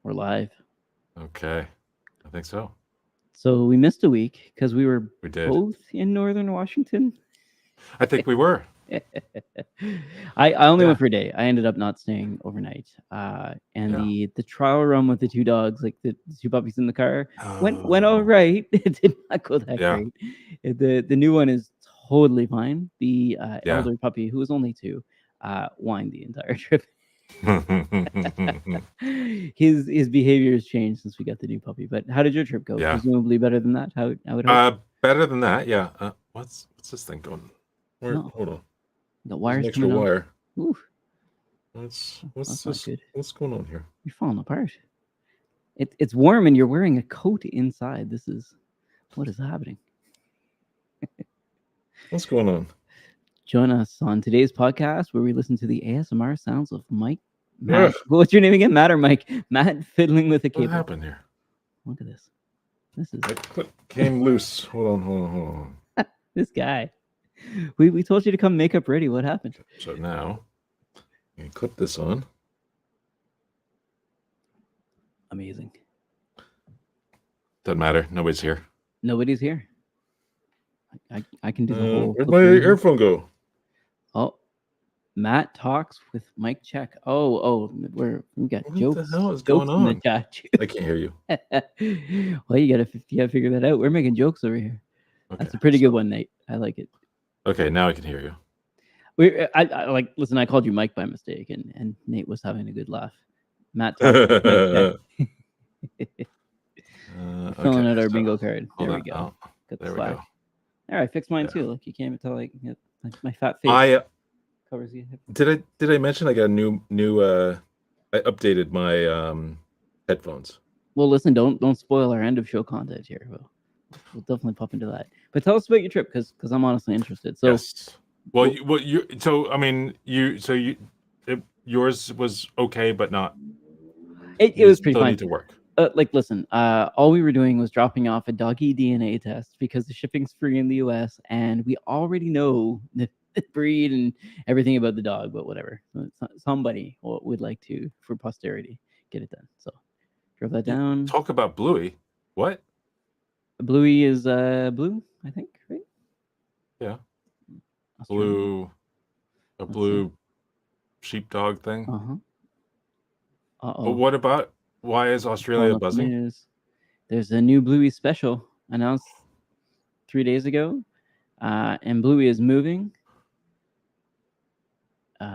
We're live. Okay, I think so. So we missed a week because we were We did. both in Northern Washington. I think we were. I only Yeah. went for a day. I ended up not staying overnight. And Yeah. the trial run with the two dogs, like the two puppies in the car, went all Oh. right. It did not go that Yeah. great. The new one is totally fine. The Yeah. elder puppy, who was only 2, whined the entire trip. His behavior has changed since we got the new puppy. But how did your trip go? Yeah. Presumably better than that. How would hope? Better than that. Yeah. What's this thing going? Where? No, Hold on. the There's wires an extra coming out. wire. Ooh, What's that's not this? good. What's going on here? You're falling apart. It's warm and you're wearing a coat inside. What is happening? What's going on? Join us on today's podcast where we listen to the ASMR sounds of Matt. Ugh. What's your name again? Matt or Mike? Matt fiddling with a cable. What happened here? Look at this. This is It came loose. Hold on. this guy. We told you to come makeup ready. What happened? So now you can clip this on. Amazing. Doesn't matter. Nobody's here. Nobody's here. I can do the whole. Where'd my earphone go? Oh, Matt talks with Mike Check. Oh, we got jokes. What the hell is going on? In the chat. I can't hear you. Well, you gotta figure that out. We're making jokes over here. Okay, that's a pretty good one, Nate. I like it. Okay, now I can hear you. I listen. I called you Mike by mistake, and Nate was having a good laugh. Matt talks with Mike Check. Filling out our bingo card. There we go. There we go. All right, fix mine too. Look, you can't even tell like my fat face covers you. Did I mention I got a new I updated my headphones. Well, listen, don't spoil our end of show content here. We'll definitely pop into that. But tell us about your trip because I'm honestly interested. So, yes. Well, yours was okay, but not. It was pretty fine. Need to work. Listen, all we were doing was dropping off a doggy DNA test because the shipping's free in the US, and we already know the breed and everything about the dog, but whatever. Somebody would like to, for posterity, get it done. So, drove that down. Talk about Bluey. What? Bluey is blue, I think, right? Yeah. Blue, a blue sheepdog thing. But what about? Why is Australia buzzing? There's a new Bluey special announced 3 days ago, and Bluey is moving.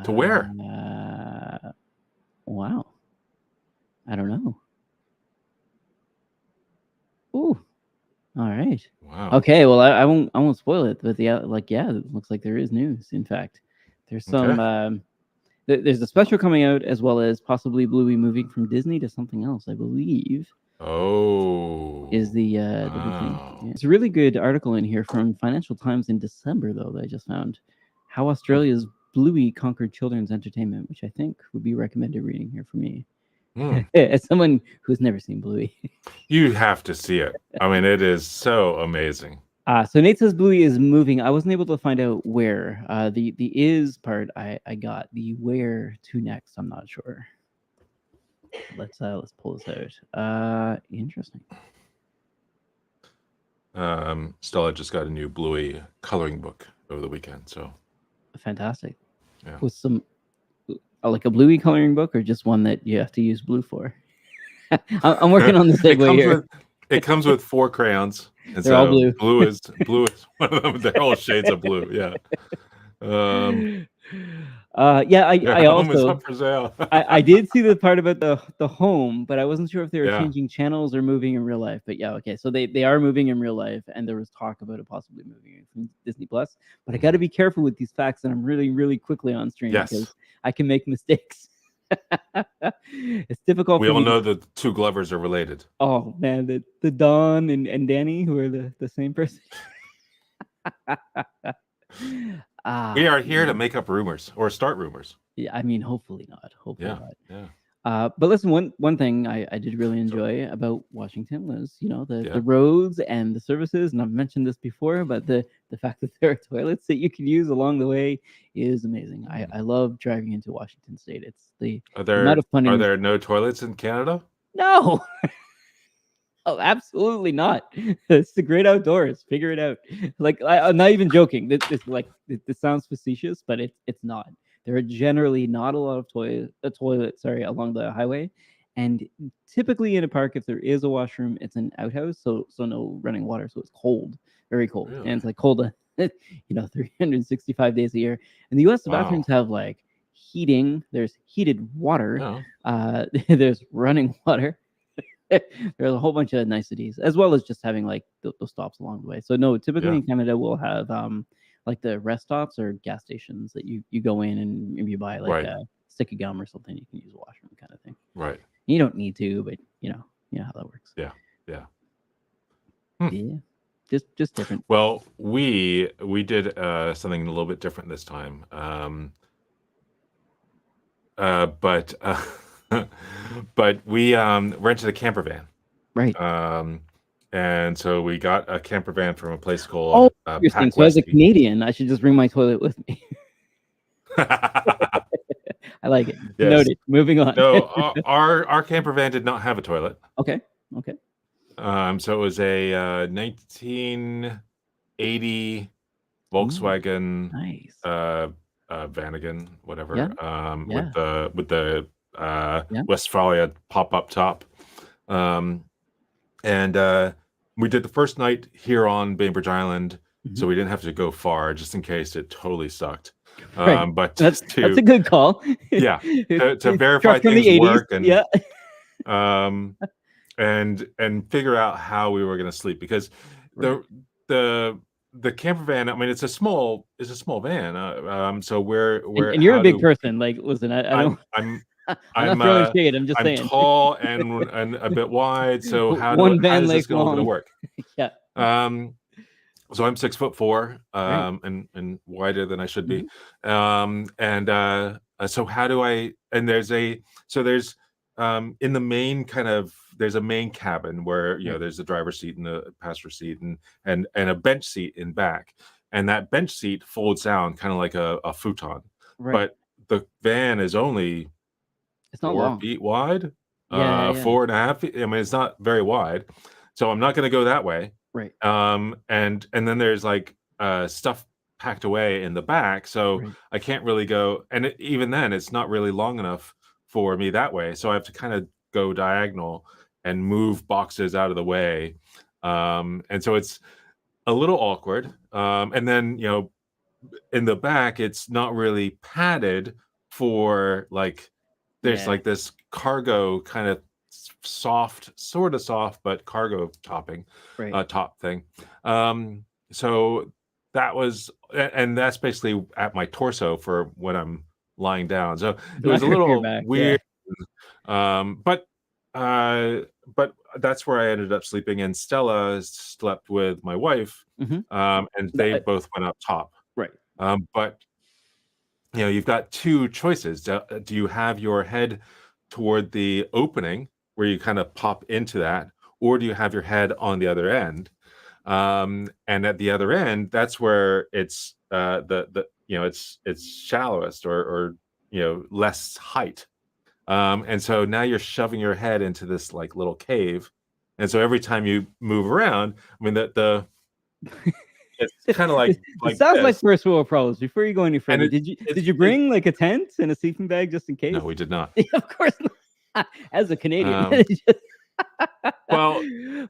To where? Wow. I don't know. Ooh. All right. Wow. Okay. Well, I won't spoil it, but it looks like there is news. In fact, there's some. There's a special coming out, as well as possibly Bluey moving from Disney to something else, I believe. Oh. Is the big thing. Yeah. It's a really good article in here from Financial Times in December, though, that I just found. How Australia's Bluey conquered children's entertainment, which I think would be recommended reading here for me. As someone who's never seen Bluey. You have to see it. I mean, it is so amazing. So Nate says Bluey is moving. I wasn't able to find out where. The is part I got. The where to next, I'm not sure. Let's pull this out. Interesting. Stella just got a new Bluey coloring book over the weekend, so fantastic. Yeah. With some like a Bluey coloring book, or just one that you have to use blue for? I'm working on the segue here. It comes with 4 crayons. And They're all blue. Blue is one of them. They're all shades of blue. Yeah. I home is also up for sale. I did see the part about the home, but I wasn't sure if they were Yeah. changing channels or moving in real life. But yeah, okay. So they are moving in real life, and there was talk about it possibly moving from Disney Plus. But I got to be careful with these facts, and I'm really, really quickly on stream because I can make mistakes. It's difficult. We all know the 2 Glovers are related. Oh man, the Don and Danny, who are the same person. We are here to make up rumors or start rumors. Yeah, I mean, hopefully not. Hopefully not. Yeah. But listen, one thing I did really enjoy about Washington was, the roads and the services, and I've mentioned this before, but the fact that there are toilets that you can use along the way is amazing. I love driving into Washington State. It's the amount of funding. Are there no toilets in Canada? No. Oh, absolutely not. It's the great outdoors. Figure it out. Like I'm not even joking. This sounds facetious, but it's not. There are generally not a lot of toilets, sorry, along the highway, and typically in a park, if there is a washroom, it's an outhouse, so no running water, so it's cold, very cold, and Really? it's like cold, 365 days a year. In the U.S., the Wow. bathrooms have like heating. There's heated water. Yeah. There's running water. There's a whole bunch of niceties, as well as just having like those stops along the way. So no, typically Yeah. in Canada we'll have like the rest stops or gas stations that you go in and if you buy like Right. a stick of gum or something, you can use a washroom kind of thing. Right. You don't need to, but you know how that works. Yeah. Yeah. Hmm. Yeah, just different. Well, we did something a little bit different this time. But but we rented a camper van. Right. And so we got a camper van from a place Oh, called interesting. Pack So as a Westy. Canadian, I should just bring my toilet with me. I like it. Yes. Noted. Moving on. No, our camper van did not have a toilet. Okay. So it was a 1980 Volkswagen Nice. Vanagon, whatever. Yeah. With the Yeah. Westphalia pop-up top. And we did the first night here on Bainbridge Island, so we didn't have to go far, just in case it totally sucked. Right. But That's to a good call. yeah, to Truck verify from the things 80s. work and Yeah. and figure out how we were going to sleep, because Right. the camper van, I mean, it's a small van. So we're And you're a how big do person. Like, listen, I don't. I'm I'm not throwing shade. I'm just I'm saying. tall and a bit wide. So how One does van this length all going to long. work? Yeah. So I'm 6'4", Right. and wider than I should be. Mhm. So how do I? And there's in the main there's a main cabin where Right. there's the driver's seat and the passenger seat and a bench seat in back, and that bench seat folds down kind of like a futon, Right. but the van is only It's not 4 long. feet wide, Yeah. 4.5 feet. I mean, it's not very wide, so I'm not going to go that way. Right. And then there's like stuff packed away in the back, so Right. I can't really go. And even then, it's not really long enough for me that way, so I have to kind of go diagonal and move boxes out of the way. And so it's a little awkward. And then in the back, it's not really padded for like. There's like this cargo kind of sort of soft, but cargo topping, Right. top thing. So that was, and that's basically at my torso for when I'm lying down. So It's it was not a good for your little back. weird. But that's where I ended up sleeping. And Stella slept with my wife, Yeah. and they both went up top. Right. But you've got two choices. Do you have your head toward the opening where you kind of pop into that, or do you have your head on the other end? And at the other end, that's where it's it's shallowest or less height. And so now you're shoving your head into this like little cave, and so every time you move around, I mean it's kind of like It sounds like this. first world problems. Before you go any further, And did you bring like a tent and a sleeping bag just in case? no, we did not. Of course not. As a Canadian. Well,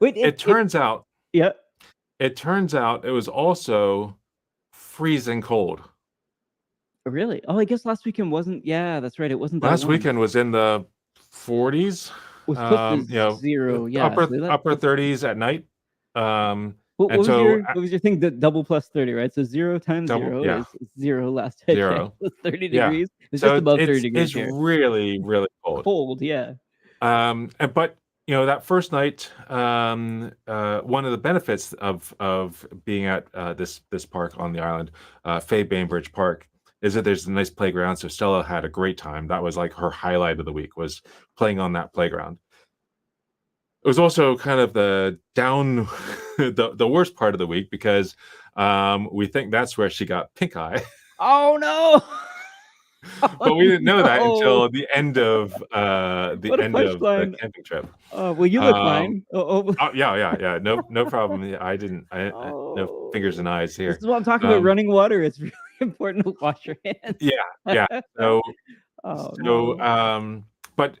Wait, it turns out yeah. it was also freezing cold. Really? Oh, I guess last weekend wasn't. Yeah, that's right. It wasn't that Last warm. weekend was in the 40s. It was close to 0. Yeah. Upper 30s at night. What And was so what was your thing? The double plus 30, right? So 0 times double, 0 yeah, is 0 last I checked. 0. Was 30 Yeah. degrees. It's So just above 30 it's degrees here. really, really cold. Cold, yeah. But that first night, one of the benefits of being at this park on the island, Fay Bainbridge Park, is that there's a nice playground. So Stella had a great time. That was like her highlight of the week, was playing on that playground. It was also kind of the worst part of the week, because we think that's where she got pink eye. Oh no! But we didn't know that no. until the end of What a the punchline. camping trip. Well, you look Um, fine. Oh, oh yeah. No problem. Yeah, I didn't. No fingers oh. and eyes This here. is what I'm talking about, running water. It's really important to wash your hands. Yeah, yeah. So Oh, so no. but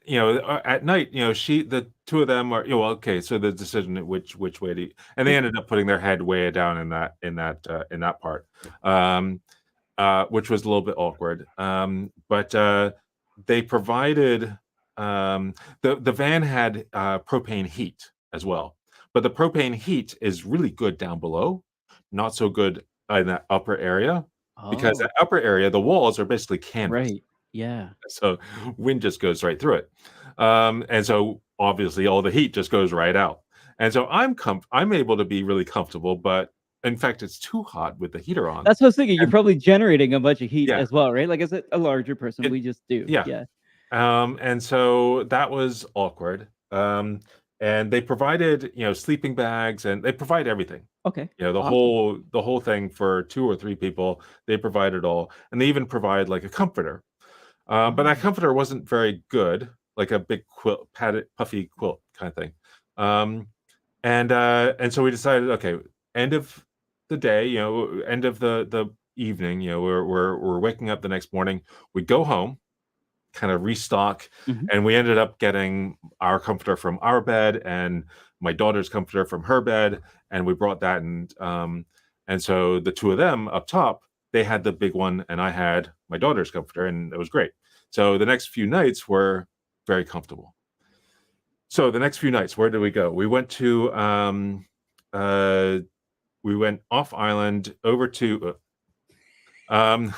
at night, the two of them are, okay. So the decision at which way to, and they Yeah. ended up putting their head way down in that part. Which was a little bit awkward. But they provided the van had propane heat as well, but the propane heat is really good down below, not so good in that upper area, because that Oh, upper area, the walls are basically canvas, right. Yeah. so wind just goes right through it, and so obviously all the heat just goes right out, and so I'm able to be really comfortable, but in fact it's too hot with the heater on. That's what I was thinking. You're And probably generating a bunch of heat yeah, as well, right? Like, as a larger person, it we just do. yeah. Yeah. And so that was awkward. And they provided, sleeping bags, and they provide everything. Okay. The Awesome. whole thing for 2 or 3 people, they provide it all, and they even provide, like, a comforter. But that Oh. comforter wasn't very good, like a big quilt, padded, puffy quilt kinda thing. Um, and so we decided, okay, end of the day, end of the evening, we're waking up the next morning, we go home, kind of restock, Mhm. and we ended up getting our comforter from our bed and my daughter's comforter from her bed, and we brought that, and so the two of them up top, they had the big one and I had my daughter's comforter, and it was great. So the next few nights were very comfortable. So the next few nights, where did we go? Uh we went off island over to um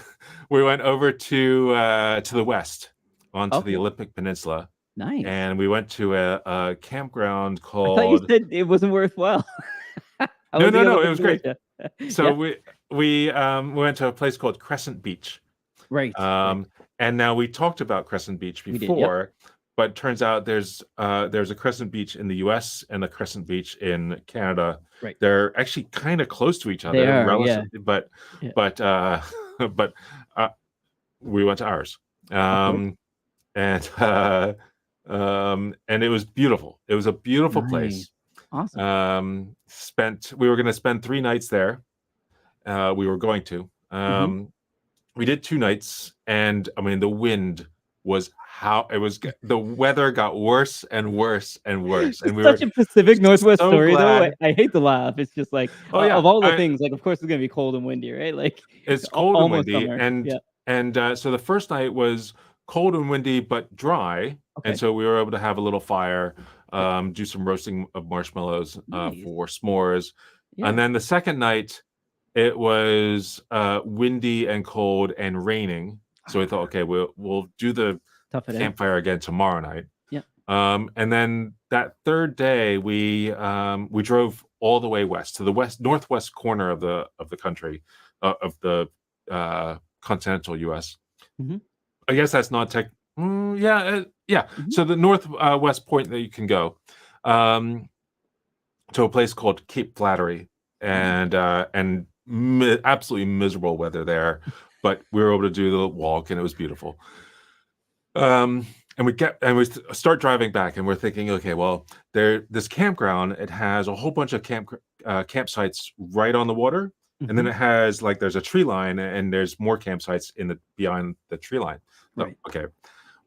we went over to the west, onto the Okay. Olympic Peninsula, Nice. and we went to a campground I thought you called. said it wasn't worthwhile. I No, wasn't no, gonna no, look it up was the great. militia. So Yeah. we went to a place called Crescent Beach. Right. Right. And now we talked about Crescent Beach We did. Yep. before, but turns out there's a Crescent Beach in the US and a Crescent Beach in Canada. Right. They're actually kind of close to each They other, are. Yeah. relatively, Yeah. but but uh, we went to ours. Of course. Um, and and it was beautiful. It was a beautiful Nice. place. Awesome. We were going to spend 3 nights there. We were going to. Mhm. We did 2 nights, and I mean, the wind was how it was. The weather got worse and worse and worse, and It's we such were a Pacific Northwest so story, though. I glad. I hate to laugh. It's just like, Oh yeah, of all the things, like, of course, it's gonna be cold and windy, right? Like, it's cold and almost windy, summer. Yeah. and so the first night was cold and windy but dry, and Okay. so we were able to have a little fire, Right. do some roasting of marshmallows Nice. for s'mores, and Yeah. then the second night it was windy and cold and raining. So we thought, okay, we'll do the Tough it out. campfire again tomorrow night. Yeah. And then that third day, we drove all the way west to the northwest corner of the country, of the continental U.S. Mhm. I guess that's not tech. Yeah, yeah. Mhm. So the north west point that you can go, um, to a place called Cape Flattery, Nice. and absolutely miserable weather there, but we were able to do the walk, and it was beautiful. And we start driving back, and we're thinking, okay, well, this campground, it has a whole bunch of campsites right on the water, and then Mhm. it has, like, there's a tree line, and there's more campsites beyond the tree line. So, Right. okay,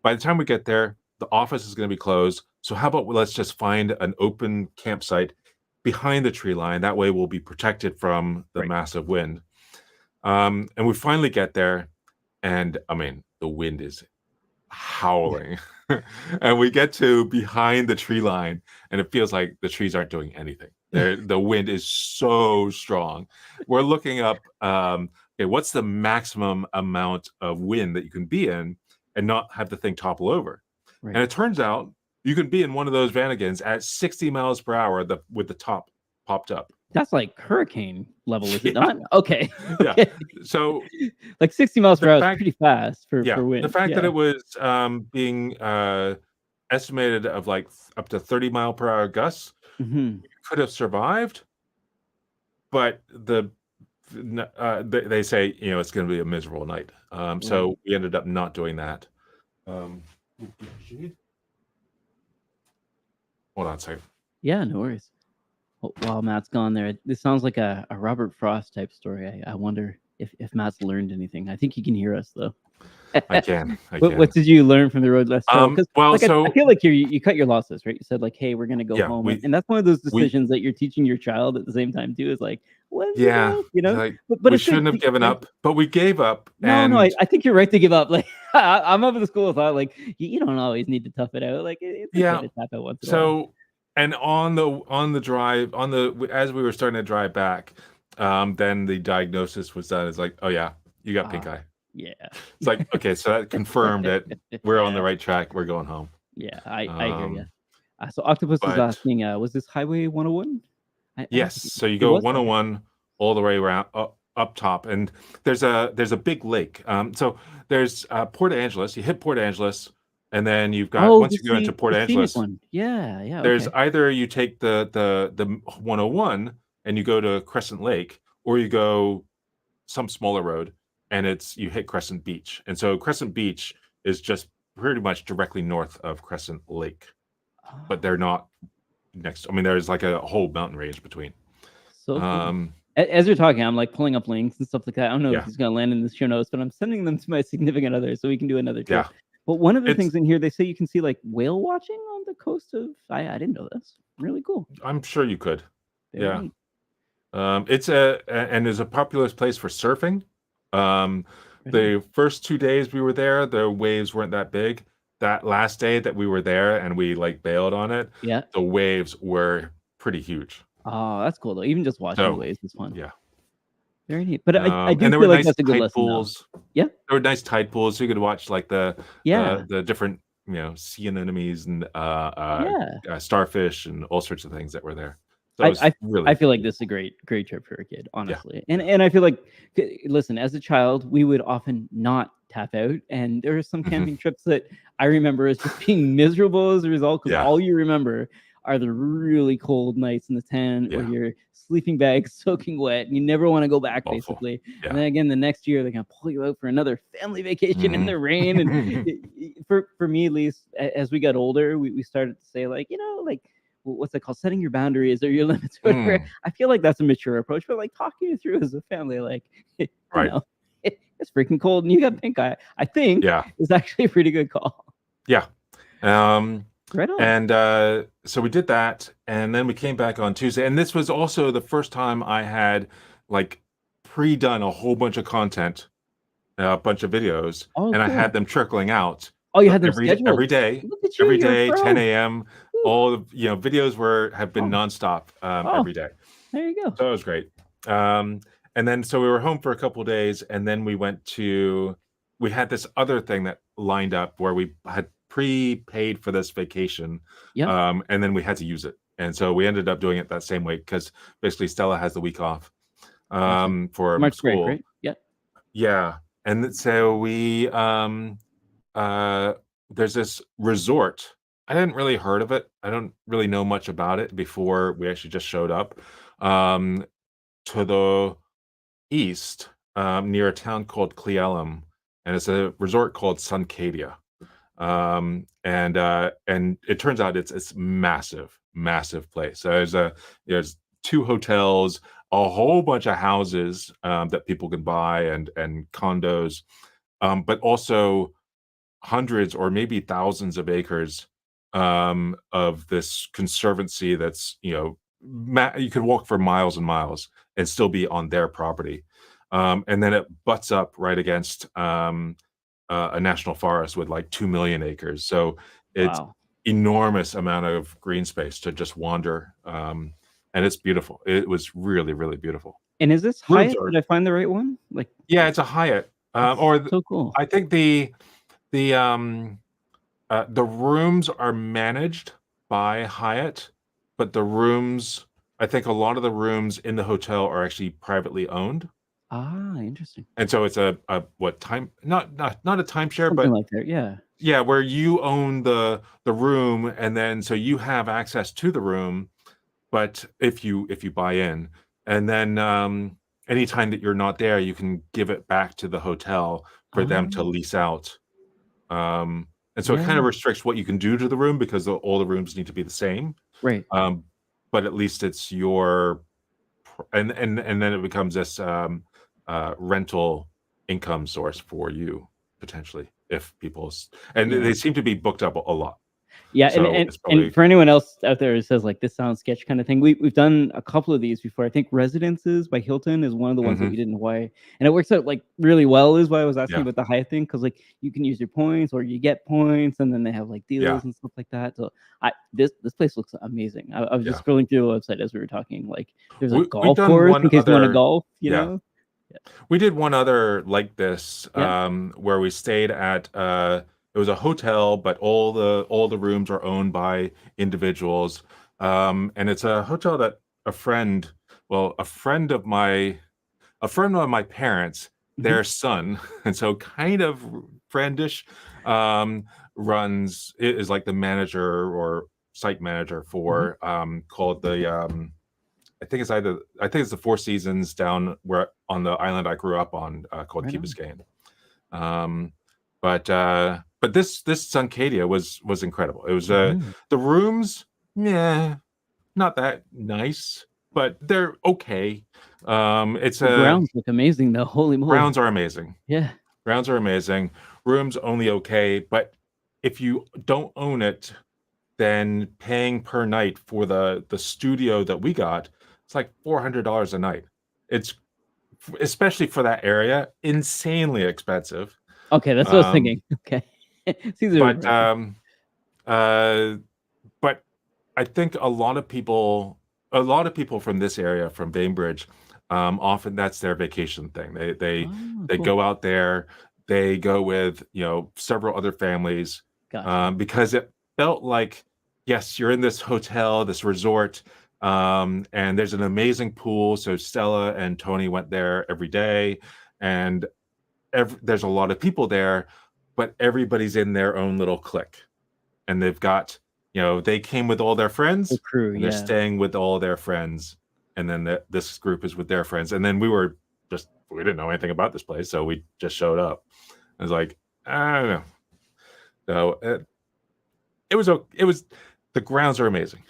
by the time we get there, the office is going to be closed. So how about let's just find an open campsite behind the tree line. That way we'll be protected from the Right. massive wind. And we finally get there, and I mean, the wind is howling. And we get to behind the tree line, and it feels like the trees aren't doing anything. The wind is so strong. We're looking up, okay, what's the maximum amount of wind that you can be in and not have the thing topple over? And Right. it turns out you can be in one of those Vanagons at 60 miles per hour, with the top popped up. That's like hurricane level, is it Yeah, not? Okay. yeah. Okay. So Like 60 miles per the hour is fact, pretty fast yeah, for the wind. fact that Yeah. it was being estimated of like up to 30-mile-per-hour gusts Mhm. could have survived, but the they say, you know, it's going to be a miserable night. Right. So we ended up not doing that. Hold on a second. Yeah, no worries. While Matt's gone there, this sounds like a Robert Frost type story. I wonder if Matt's learned anything. I think he can hear us though. I can. What did you learn from the road less traveled? Because Well, like I so feel like you cut your losses, right? You said like, hey, we're gonna go yeah, home, and that's one of those we decisions that you're teaching your child at the same time too. Is like, when yeah, you know, like but we it's good. shouldn't have given up, but we gave up, No, and I think you're right to give up. Like I'm of the school of thought, like you don't always need to tough it out. Like it's okay yeah. to tap out once in a while. So, and on the drive, as we were starting to drive back, then the diagnosis was done. It's like, oh yeah, you got pink eye. Yeah. It's like, okay, so that confirmed it. We're on the right track. We're going home. Yeah, I hear you. So Octopus is asking, was this Highway 101? Yes. So you go 101 all the way around up top, and there's a big lake. So there's Port Angeles. You hit Port Angeles, and then you've got once you go into Port Angeles, one. Yeah. there's either you take the 101 and you go to Crescent Lake, or you go some smaller road and you hit Crescent Beach. And so Crescent Beach is just pretty much directly north of Crescent Lake, but they're not next. I mean, there's like a whole mountain range between. So cool. As you're talking, I'm like pulling up links and stuff like that. I don't know if he's gonna land in the show notes, but I'm sending them to my significant other so we can do another trip. But one of the things in here, they say you can see like whale watching on the coast of. I didn't know this. Really cool. I'm sure you could. Very neat. It's a popular place for surfing. The first 2 days we were there, the waves weren't that big. That last day that we were there and we like bailed on it, the waves were pretty huge. Oh, that's cool though. Even just watching the waves is fun. Yeah. Very neat. But I do and there feel were like nice that's a good tide lesson. pools. Yeah. There were nice tide pools, so you could watch like the different, you know, sea anemones and starfish and all sorts of things that were there. So I feel like this is a great trip for a kid, honestly. And I feel like, listen, as a child, we would often not tap out, and there are some camping trips that I remember as just being miserable as a result, because all you remember are the really cold nights in the tent or your sleeping bag soaking wet, and you never want to go back, basically. And then again, the next year they're gonna pull you out for another family vacation in the rain. And for me, at least, as we got older, we started to say, like, you know, like, what's it called, setting your boundaries or your limits, whatever. I feel like that's a mature approach, but like talking you through as a family, like, you know, it's freaking cold and you got pink eye, I think is actually a pretty good call. Right on. And so we did that, and then we came back on Tuesday, and this was also the first time I had like pre-done a whole bunch of content, a bunch of videos, and I had them trickling out. Oh, you had them scheduled every day. Look at you, every day, you're a pro. 10 a.m. All the videos have been nonstop every day. There you go. So it was great. And then so we were home for a couple of days, and then we had this other thing that lined up where we had prepaid for this vacation, and then we had to use it, and so we ended up doing it that same week because basically Stella has the week off for March school. Break, right? And so we there's this resort. I hadn't really heard of it. I don't really know much about it before we actually just showed up to the east near a town called Cleellum, and it's a resort called Suncadia. And it turns out it's massive place. So there's 2 hotels, a whole bunch of houses that people can buy, and condos, but also hundreds or maybe thousands of acres of this conservancy that's, you could walk for miles and miles and still be on their property. And then it butts up right against a national forest with like 2 million acres. So it's enormous amount of green space to just wander. And it's beautiful. It was really, really beautiful. And is this Hyatt? Did I find the right one? Like, yeah, it's a Hyatt. So cool. I think the rooms are managed by Hyatt, but I think a lot of the rooms in the hotel are actually privately owned. Interesting. And so it's not a timeshare, something but like that, where you own the room, and then so you have access to the room, but if you buy in, and then anytime that you're not there, you can give it back to the hotel for them to Oh, lease out. And so it kind of yeah. restricts what you can do to the room because all the rooms need to be the same. Right. But at least it's your and then it becomes this rental income source for you potentially if and Yeah. they seem to be booked up a lot. Yeah, and So and it's and probably for anyone else out there who says like this sounds sketch kind of thing, we've done a couple of these before. I think Residences by Hilton is one of the ones that Mhm. we did in Hawaii, and it works out like really well. Is why I was asking Yeah, about the Hyatt thing because like you can use your points or you get points, and then they have like yeah, deals and stuff like that. So this place looks amazing. I was yeah. just scrolling through the website as we were talking. Like there's a We've golf done course one in case you want to other golf. You yeah. know. We did one other like this, Yeah. where we stayed at it was a hotel, but all the rooms are owned by individuals. And it's a hotel that a friend, well, a friend of my parents, Hmm. their son, and so kind of friendish, um, is like the manager or site manager Hmm. for called the I think it's the Four Seasons down where on the island I grew up on, called Right Key on. Biscayne. Um, but this Suncadia was incredible. It was Hmm. the rooms, yeah, not that nice, but they're okay. It's The a grounds look amazing though. Holy moly. Grounds are amazing. Yeah. Grounds are amazing. Rooms only okay, but if you don't own it, then paying per night for the studio that we got, it's like $400 a night. It's especially for that area, insanely expensive. Okay, that's what I was Um, thinking. Okay. Seems but overpriced. uh, but I think a lot of people from this area, from Bainbridge, often that's their vacation thing. Oh, They cool. go out there, they go with several other families, Gotcha. because it felt like, yes, you're in this hotel, this resort, and there's an amazing pool. So Stella and Tony went there every day, and there's a lot of people there, but everybody's in their own little clique, and they've got they came with all their The friends crew, and they're yeah. staying with all their friends, and then this group is with their friends, and then we didn't know anything about this place, so we just showed up. I was like, I don't know. So it was the grounds are amazing.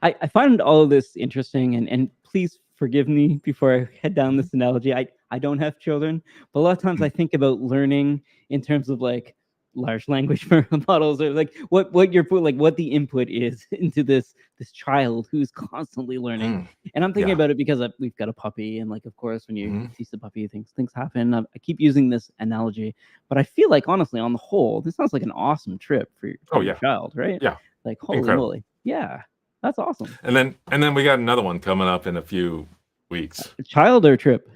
I find all of this interesting, and please forgive me before I head down Mhm. this analogy. I don't have children, but a lot of times I Mm. think about learning in terms of like large language models or like what your put like what the input is into this child who's constantly learning. Mm. And I'm thinking Yeah. about it because we've got a puppy, and like of course when you Mhm. teach the puppy things happen. I keep using this analogy, but I feel like honestly on the whole this sounds like an awesome trip for Oh your yeah. child, right? Yeah. Like holy Incredible. moly, yeah, that's awesome. And then we got another one coming up in a few weeks. Child or trip?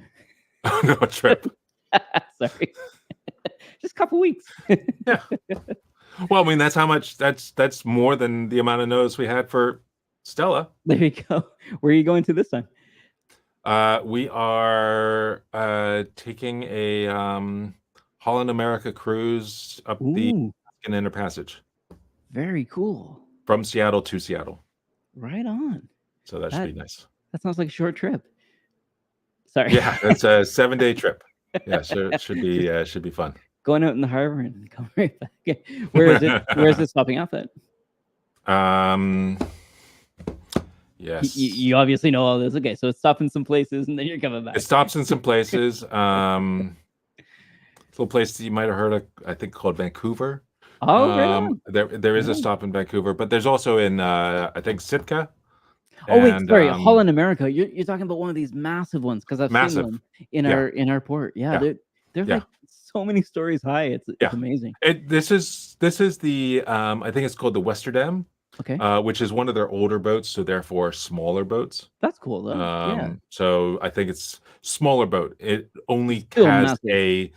Oh no, a trip. Sorry. Just a couple weeks. Yeah. Well, I mean, that's more than the amount of notice we had for Stella. There you go. Where are you going to this time? We are taking a Holland America cruise up the Ooh, Alaskan Inner Passage very cool. from Seattle to Seattle. Right on. So that should That be nice. that sounds like a short trip. Sorry. Yeah, that's a 7-day trip. Yeah, so it Just should be fun. going out in the harbor and come right back. Where is it? Where is it stopping off at? Um, You, yes. you obviously know all this. Okay, so it's stopping some places and then you're coming It back. stops in some places. Little place that you might have heard of, I think, called Vancouver. Oh, right on. There is Right a on. stop in Vancouver, but there's also in I think Sitka Oh wait, and sorry, Holland America. You're talking about one of these massive ones because I've seen massive. them in Yeah, our port. Yeah, yeah, they're yeah, like so many stories high. It's yeah. amazing. This is the I think it's called the Westerdam, Okay, which is one of their older boats, so therefore smaller boats. that's cool though. Yeah, So I think it's smaller boat. still massive.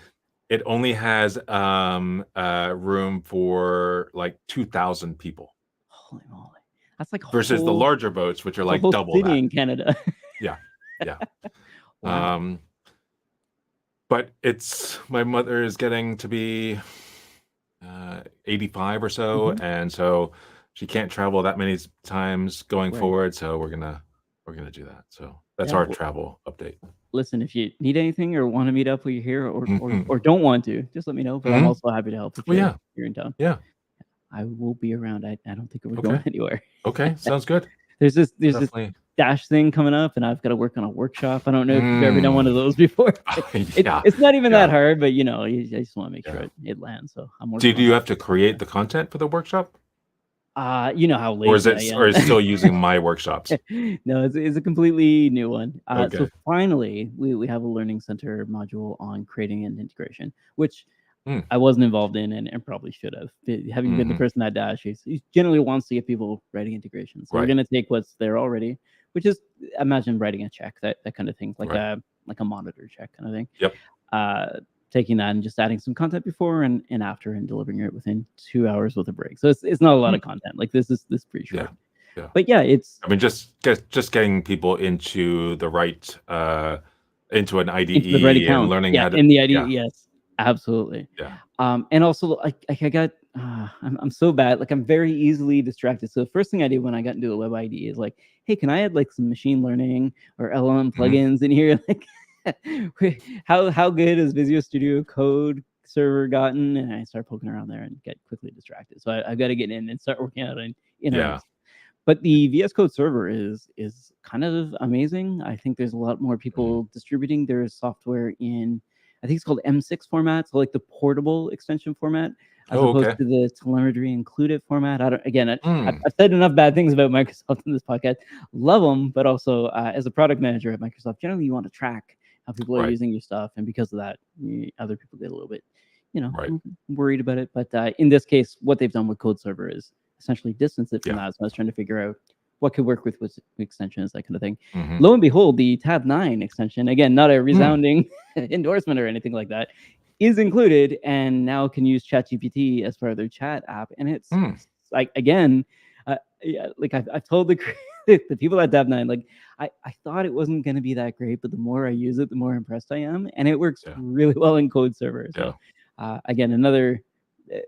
It only has room for like 2,000 people Holy moly, that's like versus the larger boats, which are a like whole double city that. in Canada. Yeah, yeah. Wow. Um, but my mother is getting to be 85 or so, Hmm. and so she can't travel that many times going Right. forward. So we're gonna we're gonna do that. So that's Yeah. our Well, travel update. listen, if you need anything or want to meet up while you're here, or Mhm. don't want to, just let me know. But I'm Mhm. also happy to help if Well, yeah, you're in town. yeah. I will be around. I don't think we're going Okay, anywhere. okay, sounds good. There's this Definitely. Dash thing coming up, and I've got to work on a workshop. I don't know if you've ever done one Mm. of those before. Yeah, It's not even that yeah, hard, but I just want to make sure yeah. it lands. So I'm Do working do on you that. have to create the content for the workshop? You know how Or is lazy I it or am. is still using my workshops? No, it's a completely new one. So Okay. finally, we have a learning center module on creating an integration, which Mm, I wasn't involved in and probably should have. Having been the mhm. person at Dash, he generally wants to get people writing integrations. So we're Right, gonna take what's there already, which is imagine writing a check, that kind of thing, right. like a monitor check kind of thing. Yep. Uh, Taking that and just adding some content before and after and delivering it within 2 hours with a break. So it's not a lot Mm, of content. Like this pretty yeah, short. yeah. But yeah, it's I mean, just getting people into the right, into an into the right IDE and account. learning Yeah, how to in the ID, yeah, yes, absolutely. yeah. And also, I got, I'm so bad. Like, I'm very easily distracted. So the first thing I did when I got into a web ID is like, hey, can I add like some machine learning or LLM Mhm. plugins in here? Like, how good has Visual Studio Code server gotten? And I start poking around there and get quickly distracted. So I've got to get in and start working out in Yeah. earnest. But the VS Code server is kind of amazing. I think there's a lot more Mhm. people distributing their software in, I think it's called M6 format, so like the portable extension format, as Oh, opposed okay. to the telemetry included format. I don't. Again, Mm, I've said enough bad things about Microsoft in this podcast. Love them, but also as a product manager at Microsoft, generally you want to track how people are right, using your stuff, and because of that, other people get a little bit, right. worried about it. But in this case, what they've done with Code Server is essentially distance it from Yeah. that. So I was trying to figure out what could work with extensions, that kind of thing. Mhm. Lo and behold, the Tab 9 extension, again, not a Mm, resounding endorsement or anything like that, is included and now can use ChatGPT as part of their chat app. And it's mm. like, again, yeah, like I've told the the people at Tab 9, like I thought it wasn't going to be that great, but the more I use it, the more impressed I am. And it works Yeah, really well in Code Server. yeah, So again, another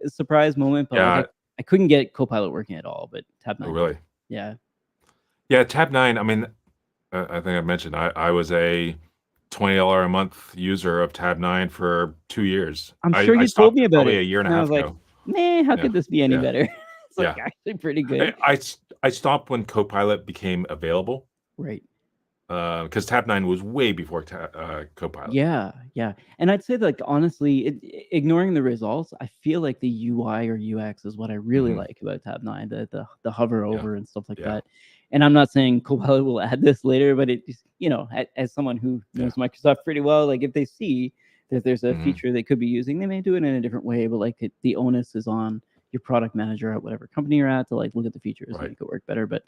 surprise moment, but like yeah. I couldn't get Copilot working at all, but Tab Oh, 9 did. really? Yeah. Yeah, tab 9, I mean, I think I mentioned I was a $20 a month user of tab 9 for 2 years. I'm I sure I you told stopped me about probably a it, year and a and I half was like, ago. "Nah, how Yeah, could this be any yeah, better?" It's like yeah. actually pretty I good. I s I stopped when Copilot became available, Right. because tab 9 was way before Copilot. Yeah, yeah. And I'd say like honestly, ignoring the results, I feel like the UI or UX is what I really Mhm. like about Tab 9, the hover Yeah, over and stuff like yeah, that. And I'm not saying Copilot will add this later, but it just, as someone who yeah. knows Microsoft pretty well, like if they see that there's a Mhm. feature they could be using, they may do it in a different way, but like the onus is on your product manager at whatever company you're at to like look at the features and Right. make it work better. But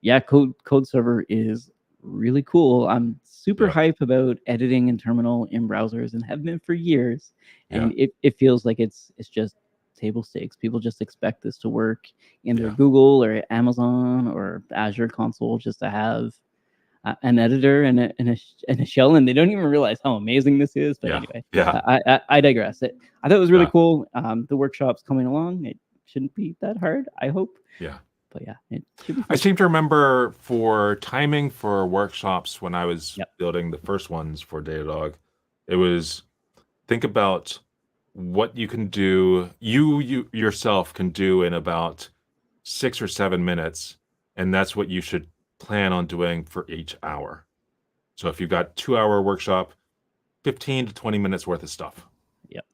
yeah, code server is really cool. I'm super Yeah, hype about editing in terminal in browsers and have been for years. yeah, And it feels like it's just table stakes. People just expect this to work in their yeah, Google or Amazon or Azure console just to have an editor and a shell, and they don't even realize how amazing this is. But yeah, anyway, yeah, I digress. I thought it was really yeah, cool. The workshop's coming along. It shouldn't be that hard, I hope. yeah. But yeah, it should be I fun. seem to remember for timing for workshops when I was Yep. building the first ones for Datadog, it was think about what you can do, you yourself can do in about 6 or 7 minutes, and that's what you should plan on doing for each hour. So if you've got 2-hour workshop, 15 to 20 minutes worth of stuff, Yep.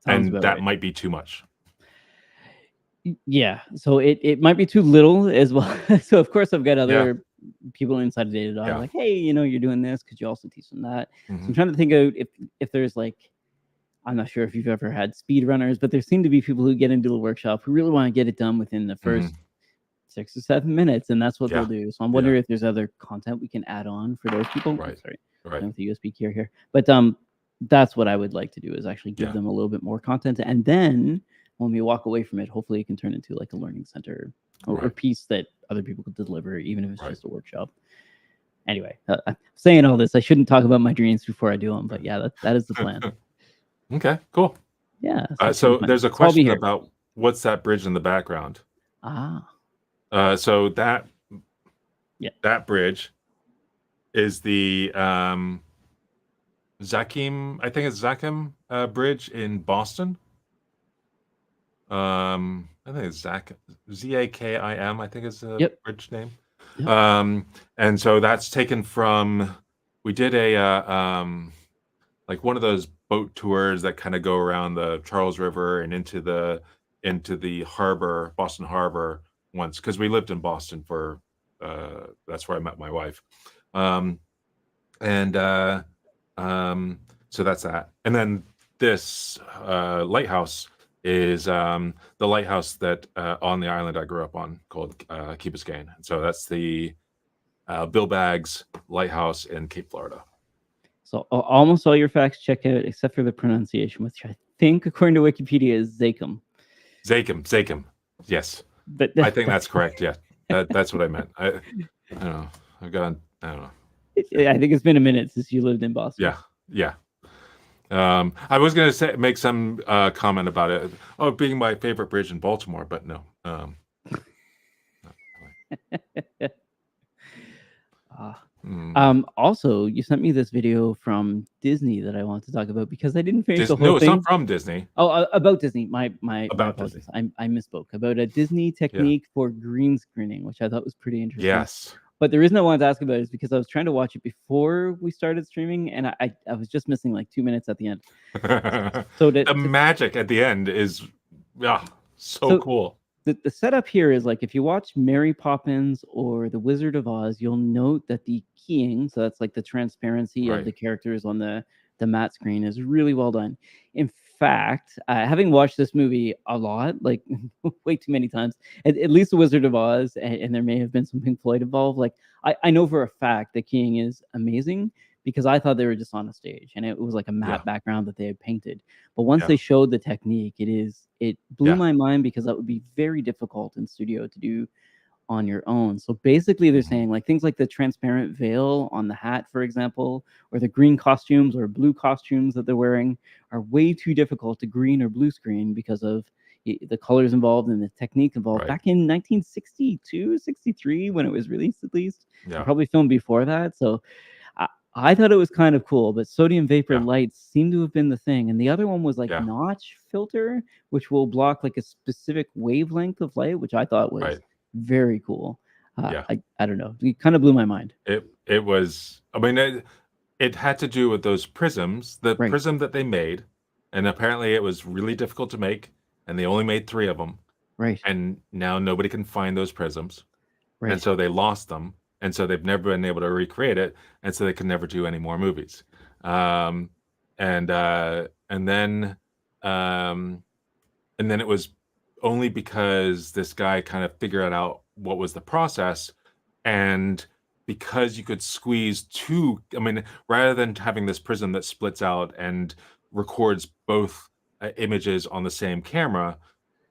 Sounds and about that right. might be too much. Yeah. So it might be too little as well. So of course I've got Yeah, other people inside of Datadog yeah, like, hey, you're doing this. Could you also teach them that? So I'm mhm, trying to think out if there's like, I'm not sure if you've ever had speed runners, but there seem to be people who get into the workshop who really want to get it done within the mhm, first 6 or 7 minutes, and that's what they'll yeah, do. So I'm yeah, wondering if there's other content we can add on for those people. Oh, right, sorry, right, playing with the USB key here. But that's what I would like to do is actually give yeah, them a little bit more content, and then when we walk away from it, hopefully it can turn into like a learning center or right, piece that other people could deliver, even if it's right. just a workshop. Anyway, I'm saying all this, I shouldn't talk about my dreams before I do them, but yeah, that is the plan. Okay, cool. Yeah, so it should be So fun. there's a So I'll be question here. about what's that bridge in the background? Ah, So that yeah. that bridge is the Zakim, I think it's Zakim Bridge in Boston. I think it's Zakim, I think is the Yep. bridge name. Yep. And so that's taken from, we did a like one of those boat tours that kind of go around the Charles River and into the harbor, Boston Harbor once, because we lived in Boston for that's where I met my wife. And so that's that. And then this lighthouse is the lighthouse that on the island I grew up on, called Key Biscayne. So that's the Bill Baggs Lighthouse in Cape Florida. So almost all your facts check out, except for the pronunciation, which I think, according to Wikipedia, is Zakum. Zakim. Yes, But I think that's correct. Yeah, that's what I meant. I don't know. I don't know. I think it's been a minute since you lived in Boston. Yeah. I was going to make some comment about it. Oh, being my favorite bridge in Baltimore, but no. Also, you sent me this video from Disney that I want to talk about, because I didn't finish the whole No, thing. it's not from Disney. Oh, about Disney. My About apologies. I misspoke. About a Disney technique for green screening, which I thought was pretty interesting. Yes. But the reason I wanted to ask about it is because I was trying to watch it before we started streaming, and I was just missing like 2 minutes at the end. So the magic at the end is so cool. The setup here is like, if you watch Mary Poppins or The Wizard of Oz, you'll note that the keying, so that's like the transparency of the characters on the matte screen, is really well done. In fact, having watched this movie a lot, like way too many times, at least The Wizard of Oz, and there may have been some Pink Floyd involved, like I know for a fact that keying is amazing, because I thought they were just on a stage and it was like a matte background that they had painted. But once they showed the technique, it blew my mind, because that would be very difficult in studio to do on your own. So basically they're saying like things like the transparent veil on the hat, for example, or the green costumes or blue costumes that they're wearing, are way too difficult to green or blue screen because of the colors involved and the technique involved. Back in 1962, 63, when it was released, at least. Probably filmed before that. So I thought it was kind of cool, but sodium vapor lights seem to have been the thing. And the other one was like notch filter, which will block like a specific wavelength of light, which I thought was very cool. I don't know. It kind of blew my mind. It was, I mean, it had to do with those prisms, the prism that they made. And apparently it was really difficult to make, and they only made 3 of them. And now nobody can find those prisms. And so they lost them. And so they've never been able to recreate it, and so they can never do any more movies. And then it was only because this guy kind of figured out what was the process, and because you could squeeze 2, I mean, rather than having this prism that splits out and records both images on the same camera,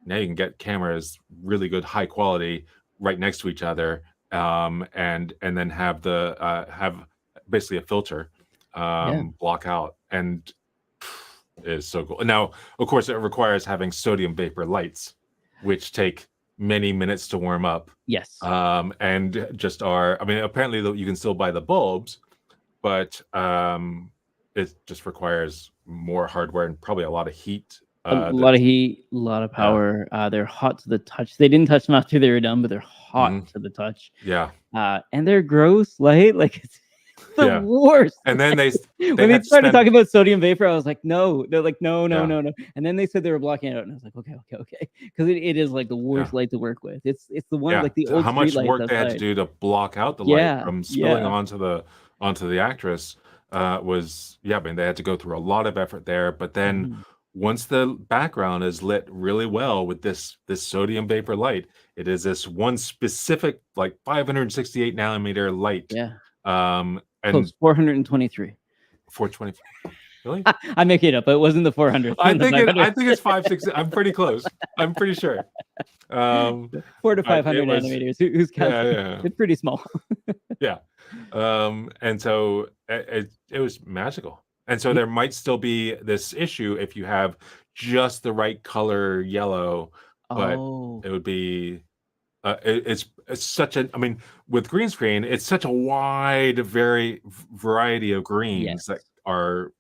now you can get cameras really good, high quality, right next to each other. And then have have basically a filter block out, and is so cool. Now, of course, it requires having sodium vapor lights, which take many minutes to warm up. Yes. And just are, I mean, apparently you can still buy the bulbs, but it just requires more hardware and probably a lot of heat. A lot of heat, a lot of power. They're hot to the touch. They didn't touch them after they were done, but they're hot to the touch. And they're gross light. Like, it's the worst. And then when they started talking about sodium vapor, I was like, no. They're like, no. And then they said they were blocking it out, and I was like, okay, because it is like the worst light to work with. It's the one like the old how much street work lights they had to do to block out the light from spilling onto the actress was I mean, they had to go through a lot of effort there. But then once the background is lit really well with this sodium vapor light, it is this one specific like 568 nanometer light. And close, 423. 420. Really? I make it up. It wasn't the 400. I think it's 560. I'm pretty close. I'm pretty sure. 400 to 500 nanometers. Who's counting? It's pretty small. And so it was magical. And so there might still be this issue if you have just the right color yellow, but it would be It's such a, I mean, with green screen, it's such a wide variety of greens that Yes. are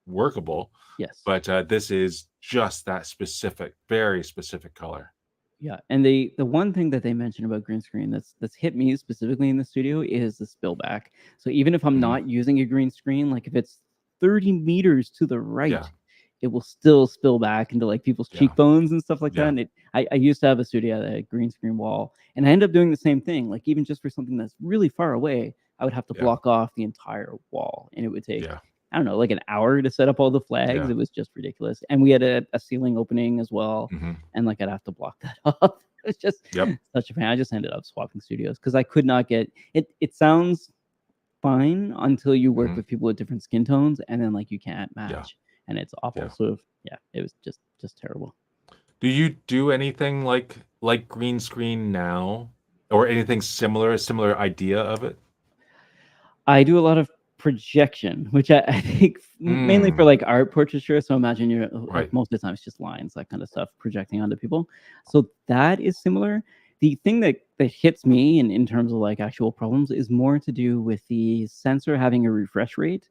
workable, Yes. but this is just that specific, very specific color. Yeah, and the one thing that they mentioned about green screen that's hit me specifically in the studio is the spillback. So even if I'm Mhm. not using a green screen, like if it's 30 meters to the right, Yeah, it will still spill back into like people's yeah, cheekbones and stuff like that. yeah, And I used to have a studio that had a green screen wall, and I ended up doing the same thing. Like even just for something that's really far away, I would have to yeah, block off the entire wall, and it would take yeah, I don't know, like an hour to set up all the flags. yeah. It was just ridiculous. And we had a ceiling opening as well, Mhm. and like I'd have to block that off. It's just Yep. such a pain. I just ended up swapping studios because I could not get it. It sounds fine until you work Mhm. with people with different skin tones, and then like you can't Yeah, match, and it's awful. yeah. So yeah, it was just terrible. Do you do anything like green screen now, or anything similar, a similar idea of it? I do a lot of projection, which I think mainly for Mm, like art portraiture. So imagine you're like right. most of the time it's just lines, that kind of stuff, projecting onto people. So that is similar. The thing that hits me in terms of like actual problems is more to do with the sensor having a refresh rate,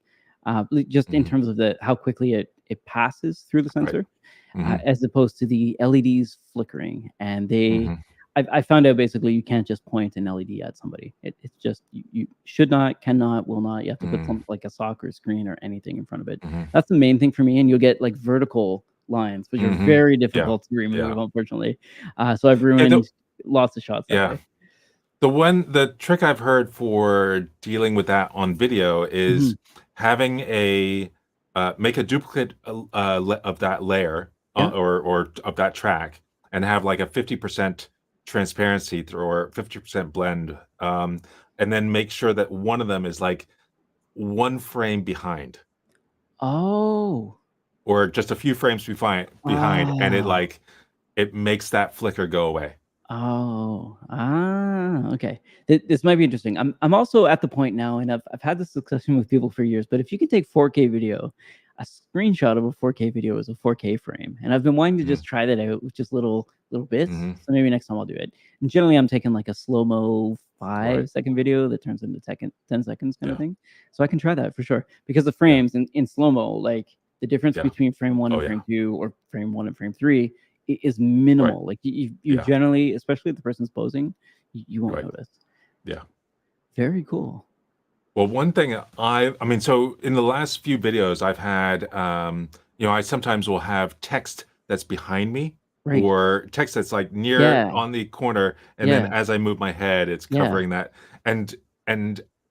just in Mhm. terms of the how quickly it passes through the Right. sensor, Mhm. as opposed to the LEDs flickering. And Mhm. I found out basically you can't just point an LED at somebody. It's just you should not, cannot, will not. You have to put Mm. some like a soccer screen or anything in front of it. Mhm. That's the main thing for me. And you'll get like vertical lines, which are Mhm. very Yeah. difficult to remove, Yeah. unfortunately. So I've Yeah, ruined lots of shots that yeah. way. The trick I've heard for dealing with that on video Hmm. is having make a duplicate, of that layer, Yeah. or of that track, and have like a 50% transparency through, or 50% blend, and then make sure that one of them is like 1 frame behind, Oh. or just a few frames behind, and it Oh. like it makes that flicker go away. Oh, okay. This might be interesting. I'm also at the point now, and I've had this discussion with people for years. But if you can take 4K video, a screenshot of a 4K video is a 4K frame, and I've been wanting to Mhm. just try that out with just little bits. Mhm. So maybe next time I'll do it. And generally, I'm taking like a slow mo Right. 5 second video that turns into 10 seconds kind of Yeah. thing. So I can try that for sure because the Yeah. frames in slow mo, like the difference Yeah. between frame one Oh, and yeah. frame two, or frame one and frame three is Right. minimal. Like you Yeah. generally, especially if the person's posing, you won't Right. notice. Yeah. Very cool. Well, one thing I mean, so in the last few videos I've had, I sometimes will have text that's behind me, Right. or text that's like near Yeah. on the corner, and then Yeah. as I move my head, it's Yeah. covering that. And I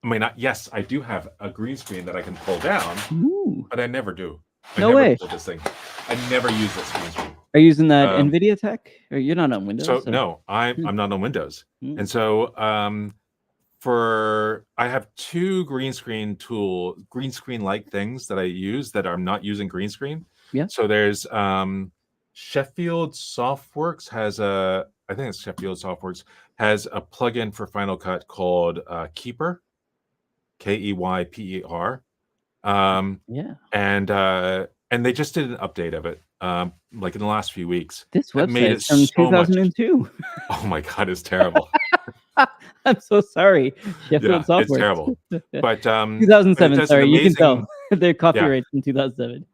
mean, yes, I do have a green screen that I can pull down, Ooh. but I never do. I No never way. pull this thing. I never use this green screen. Are you using that Um, NVIDIA tech? Or you're not on so Windows? Or no, I'm not on Windows, mm, and so for I have two green screen like things that I use that I'm not using green screen. yeah. So there's Sheffield Softworks has a I think it's Sheffield Softworks has a plugin for Final Cut called Keeper, Keyper. Um Yeah. and they just did an update of it, like in the last few weeks, This that made it website's from so much. 2002. Oh my god, it's terrible. I'm so sorry. Sheffield Yeah, it's Softworks. terrible. But it 2007, does an sorry, you can tell. amazing. Their Yeah, copyright from 2007.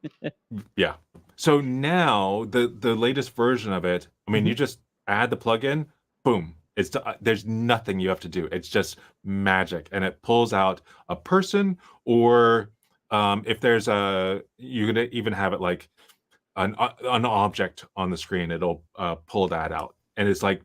yeah. So now the latest version of it, I mean, Mhm. you just add the plugin, boom. There's nothing you have to do. It's just magic, and it pulls out a person, or if there's you could even have it like an object on the screen. It'll pull that out, and it's like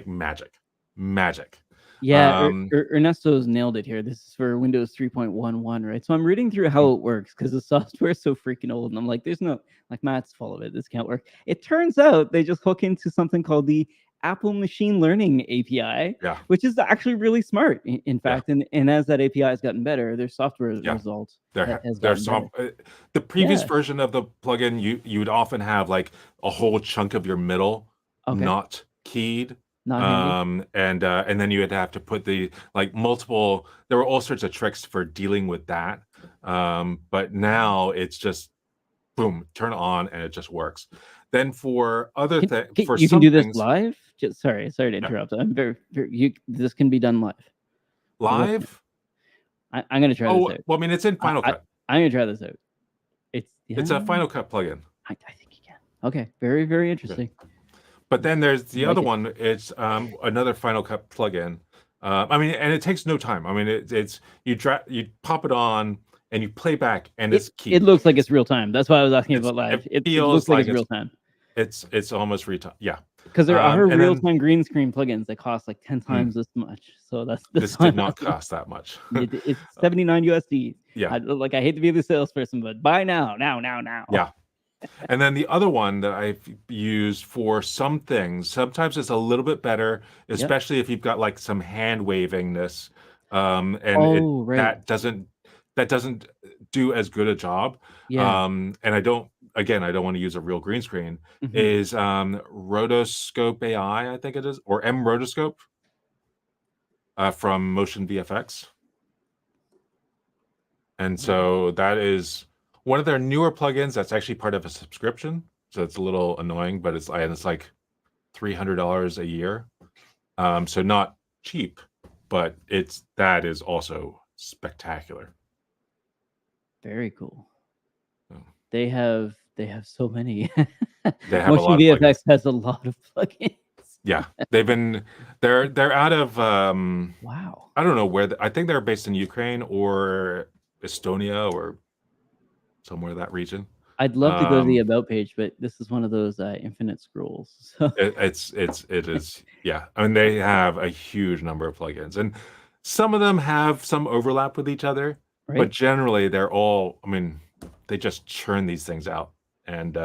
magic, magic. Yeah, Um, Ernesto's nailed it here. This is for Windows 3.11, right? So I'm reading through mm, how it works because the software is so freaking old, and I'm like, there's no like Matt's full of it. This can't work. It turns out they just hook into something called the Apple Machine Learning API, yeah, which is actually really smart. In yeah. fact, and as that API has gotten better, their software Yeah, results there has there's gotten some better. the previous Yeah. version of the plugin, you would often have, like, a whole chunk of your middle Okay. not keyed, Not handy. and then you would have to put multiple there were all sorts of tricks for dealing with that, but now it's just boom, turn it on, and it just works. Then for other Can, thing can for you can some do this things. live? just sorry to Yeah. interrupt. I'm this can be done live. Live? I'm gonna try this Oh, out. well, I mean, it's in Final Cut. I'm gonna try this out. It's a Yeah, Final Cut plugin. I think you can. Okay, very, very Okay. interesting. But then there's the like other it. one. It's another Final Cut plugin. I mean, and it takes no time. I mean, it's you pop it on and you play back, and it's key. It looks like it's real time. That's why I was asking about live. It looks like it's real time. It's almost real time. Yeah. Because there are real time green screen plugins that cost like 10 times as much. So this did not cost that much. It's $79 USD. Yeah. I hate to be the salesperson, but buy now. Yeah. And then the other one that I've used for some things, sometimes it's a little bit better, especially if you've got like some hand wavingness, and that doesn't do as good a job. Yeah. And I don't want to use a real green screen. Is Rotoscope AI, I think it is, or Rotoscope from Motion VFX. And so that is one of their newer plugins that's actually part of a subscription. So it's a little annoying, but it's like $300 a year. So not cheap, but that is also spectacular. Very cool. They have so many. They have Motion VFX has a lot of plugins. Yeah, they're out of wow. I don't know where. I think they're based in Ukraine or Estonia or somewhere in that region. I'd love to go to the about page, but this is one of those infinite scrolls. So. It is. Yeah, I mean, they have a huge number of plugins, and some of them have some overlap with each other, but generally they're all. I mean, they just churn these things out, and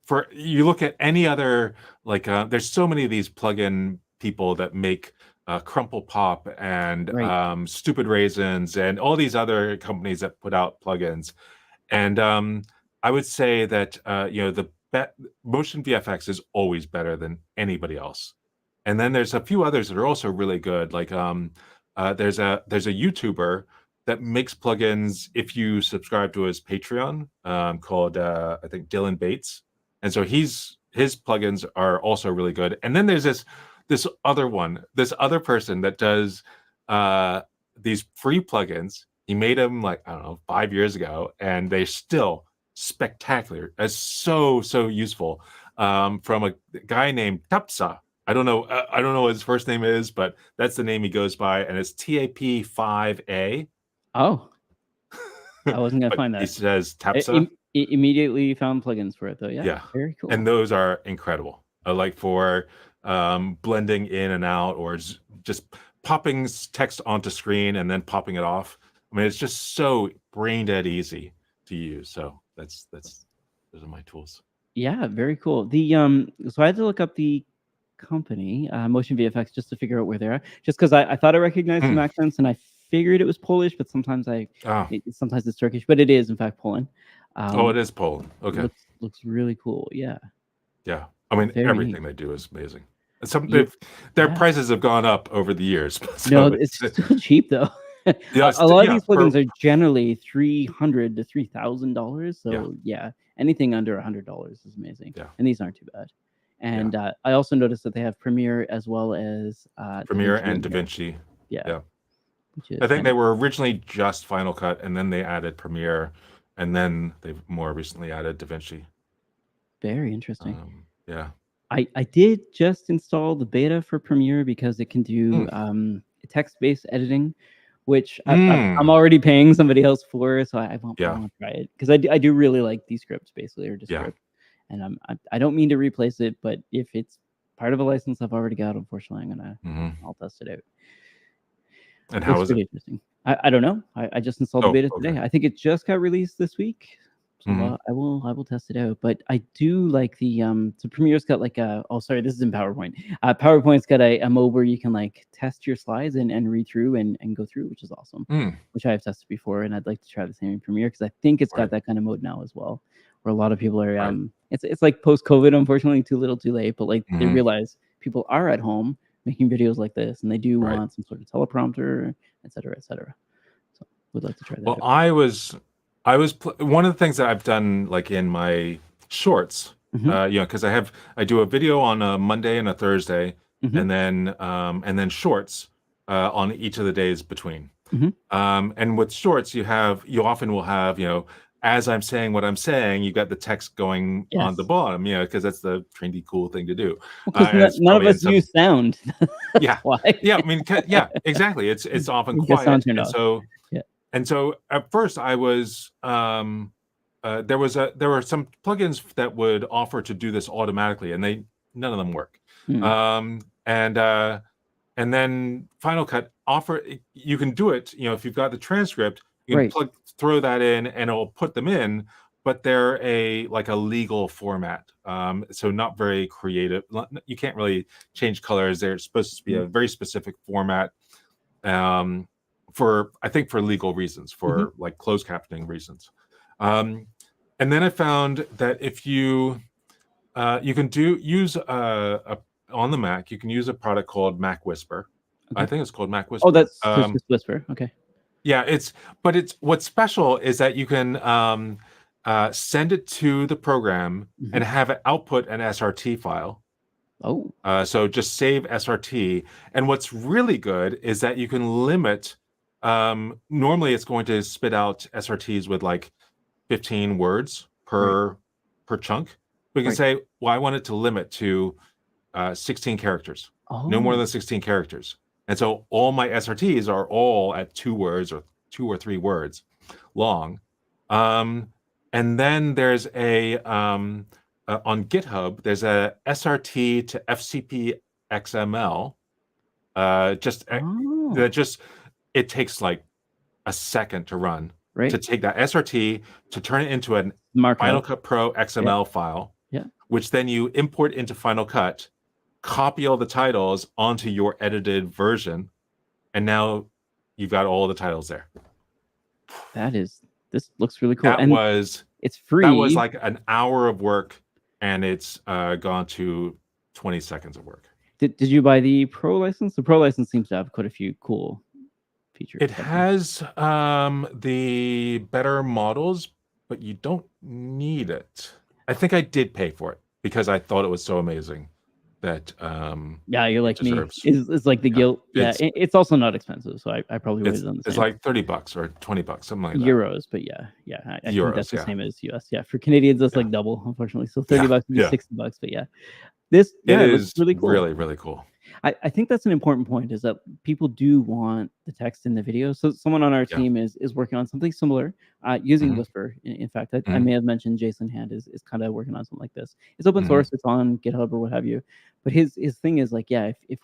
for you look at any other there's so many of these plugin people that make Crumple Pop and Stupid Raisins and all these other companies that put out plugins, and I would say that the Motion VFX is always better than anybody else, and then there's a few others that are also really good. Like there's a YouTuber that makes plugins if you subscribe to his Patreon called I think Dylan Bates. And so his plugins are also really good. And then there's this other person that does these free plugins. He made them 5 years ago, and they're still spectacular. It's so useful. From a guy named Tapsa. I don't know what his first name is, but that's the name he goes by, and it's TAP5A. Oh, I wasn't gonna find that. He says Tapsa. Immediately found plugins for it though. Yeah, very cool. And those are incredible. Like for blending in and out, or just popping text onto screen and then popping it off. I mean, it's just so brain dead easy to use. So those are my tools. Yeah, very cool. The so I had to look up the company Motion VFX just to figure out where they are. Just because I thought I recognized some accents, and I figured it was Polish, but sometimes sometimes it's Turkish, but it is in fact Poland. It is Poland. Okay, looks really cool. Yeah. I mean, everything they do is amazing. Their prices have gone up over the years. So no, it's still cheap though. A lot of these plugins are generally $300 to $3,000. So anything under $100 is amazing. And these aren't too bad. And I also noticed that they have Premiere as well as Premiere and DaVinci. Yeah. I think they were originally just Final Cut, and then they added Premiere, and then they've more recently added DaVinci. Very interesting. I did just install the beta for Premiere because it can do text-based editing, which I'm already paying somebody else for, so I want to try it because I do really like these scripts basically, or Descript, and I don't mean to replace it, but if it's part of a license I've already got, unfortunately, I'll test it out. And how is it? Interesting. I don't know. I just installed the beta today. I think it just got released this week. So I will test it out. But I do like the so Premiere's got like a this is in PowerPoint. PowerPoint's got a mode where you can like test your slides and read through and go through, which is awesome. Which I have tested before, and I'd like to try the same in Premiere because I think it's got that kind of mode now as well, where a lot of people are it's like post-COVID, unfortunately, too little, too late. But like they realize people are at home making videos like this, and they do want some sort of teleprompter, et cetera, et cetera. So would like to try that. Well, I was one of the things that I've done like in my shorts Mhm. Because I do a video on a Monday and a Thursday, Mhm. and then shorts on each of the days between. Mhm. And with shorts, you often will have, as I'm saying what I'm saying, you got the text going on the Yes. bottom, because that's the trendy, cool thing to do. Well, 'cause And it's none of probably in us some, use sound. That's yeah, why. yeah. I mean, yeah, exactly. It's often We get sound quiet, turned and off. so Yeah. at first I was there were some plugins that would offer to do this automatically, and none of them work. Mm. Um, and then Final Cut you can do it, if you've got the transcript, you can Right. throw that in and it'll put them in, but they're like a legal format. So not very creative. You can't really change colors. They're supposed to be Mm. a very specific format, um, I think for legal reasons, Mhm. for like closed captioning reasons. And then I found that if you can use on the Mac, you can use a product called Mac Whisper. I Okay. think it's called Mac Oh, Whisper. that's so it's just Whisper. Okay. Yeah, but what's special is that you can send it to the program Mhm. and have it output an SRT file. Oh. So just save SRT. And what's really good is that you can limit. Normally, it's going to spit out SRTs with like 15 words Right. per chunk. We can Right. say, well, I want it to limit to 16 characters, no more Oh. than 16 characters. And so all my SRTs are all at 2 words or 2 or 3 words long. And then there's on GitHub, there's a SRT to FCP XML. Oh. That just, it takes like a second to run, to Right. take that SRT, to turn it into a Mark it Final up. Cut Pro Yeah. XML file, Yeah. which then you import into Final Cut, copy all the titles onto your edited version, and now you've got all the titles there. This looks really cool. That And was it's that was free. like an hour of work, and it's gone to 20 seconds of work. Did you buy the Pro license? The Pro license seems to have quite a few cool features, It definitely. has the better models, but you don't need it. I think I did pay for it because I thought it was so amazing that Yeah, you're it like me. deserves. It's like the Yeah, guilt. Yeah, it's also not expensive, so I probably would have done the it's same. like $30 or $20, something like that. Euros, but yeah, I think that's Euros, the yeah, same as US. Yeah, for Canadians, that's yeah, like double, unfortunately. So yeah, $30 would be yeah. $60, but yeah, It it looks is really cool. really, really cool. I think that's an important point is that people do want the text in the video. So someone on our Yeah. team is working on something similar using Hmm. Whisper. In fact, I Hmm. may have mentioned Jason Hand is kind of working on something like this. It's open Hmm. source. It's on GitHub or what have you. But his thing is like, yeah, if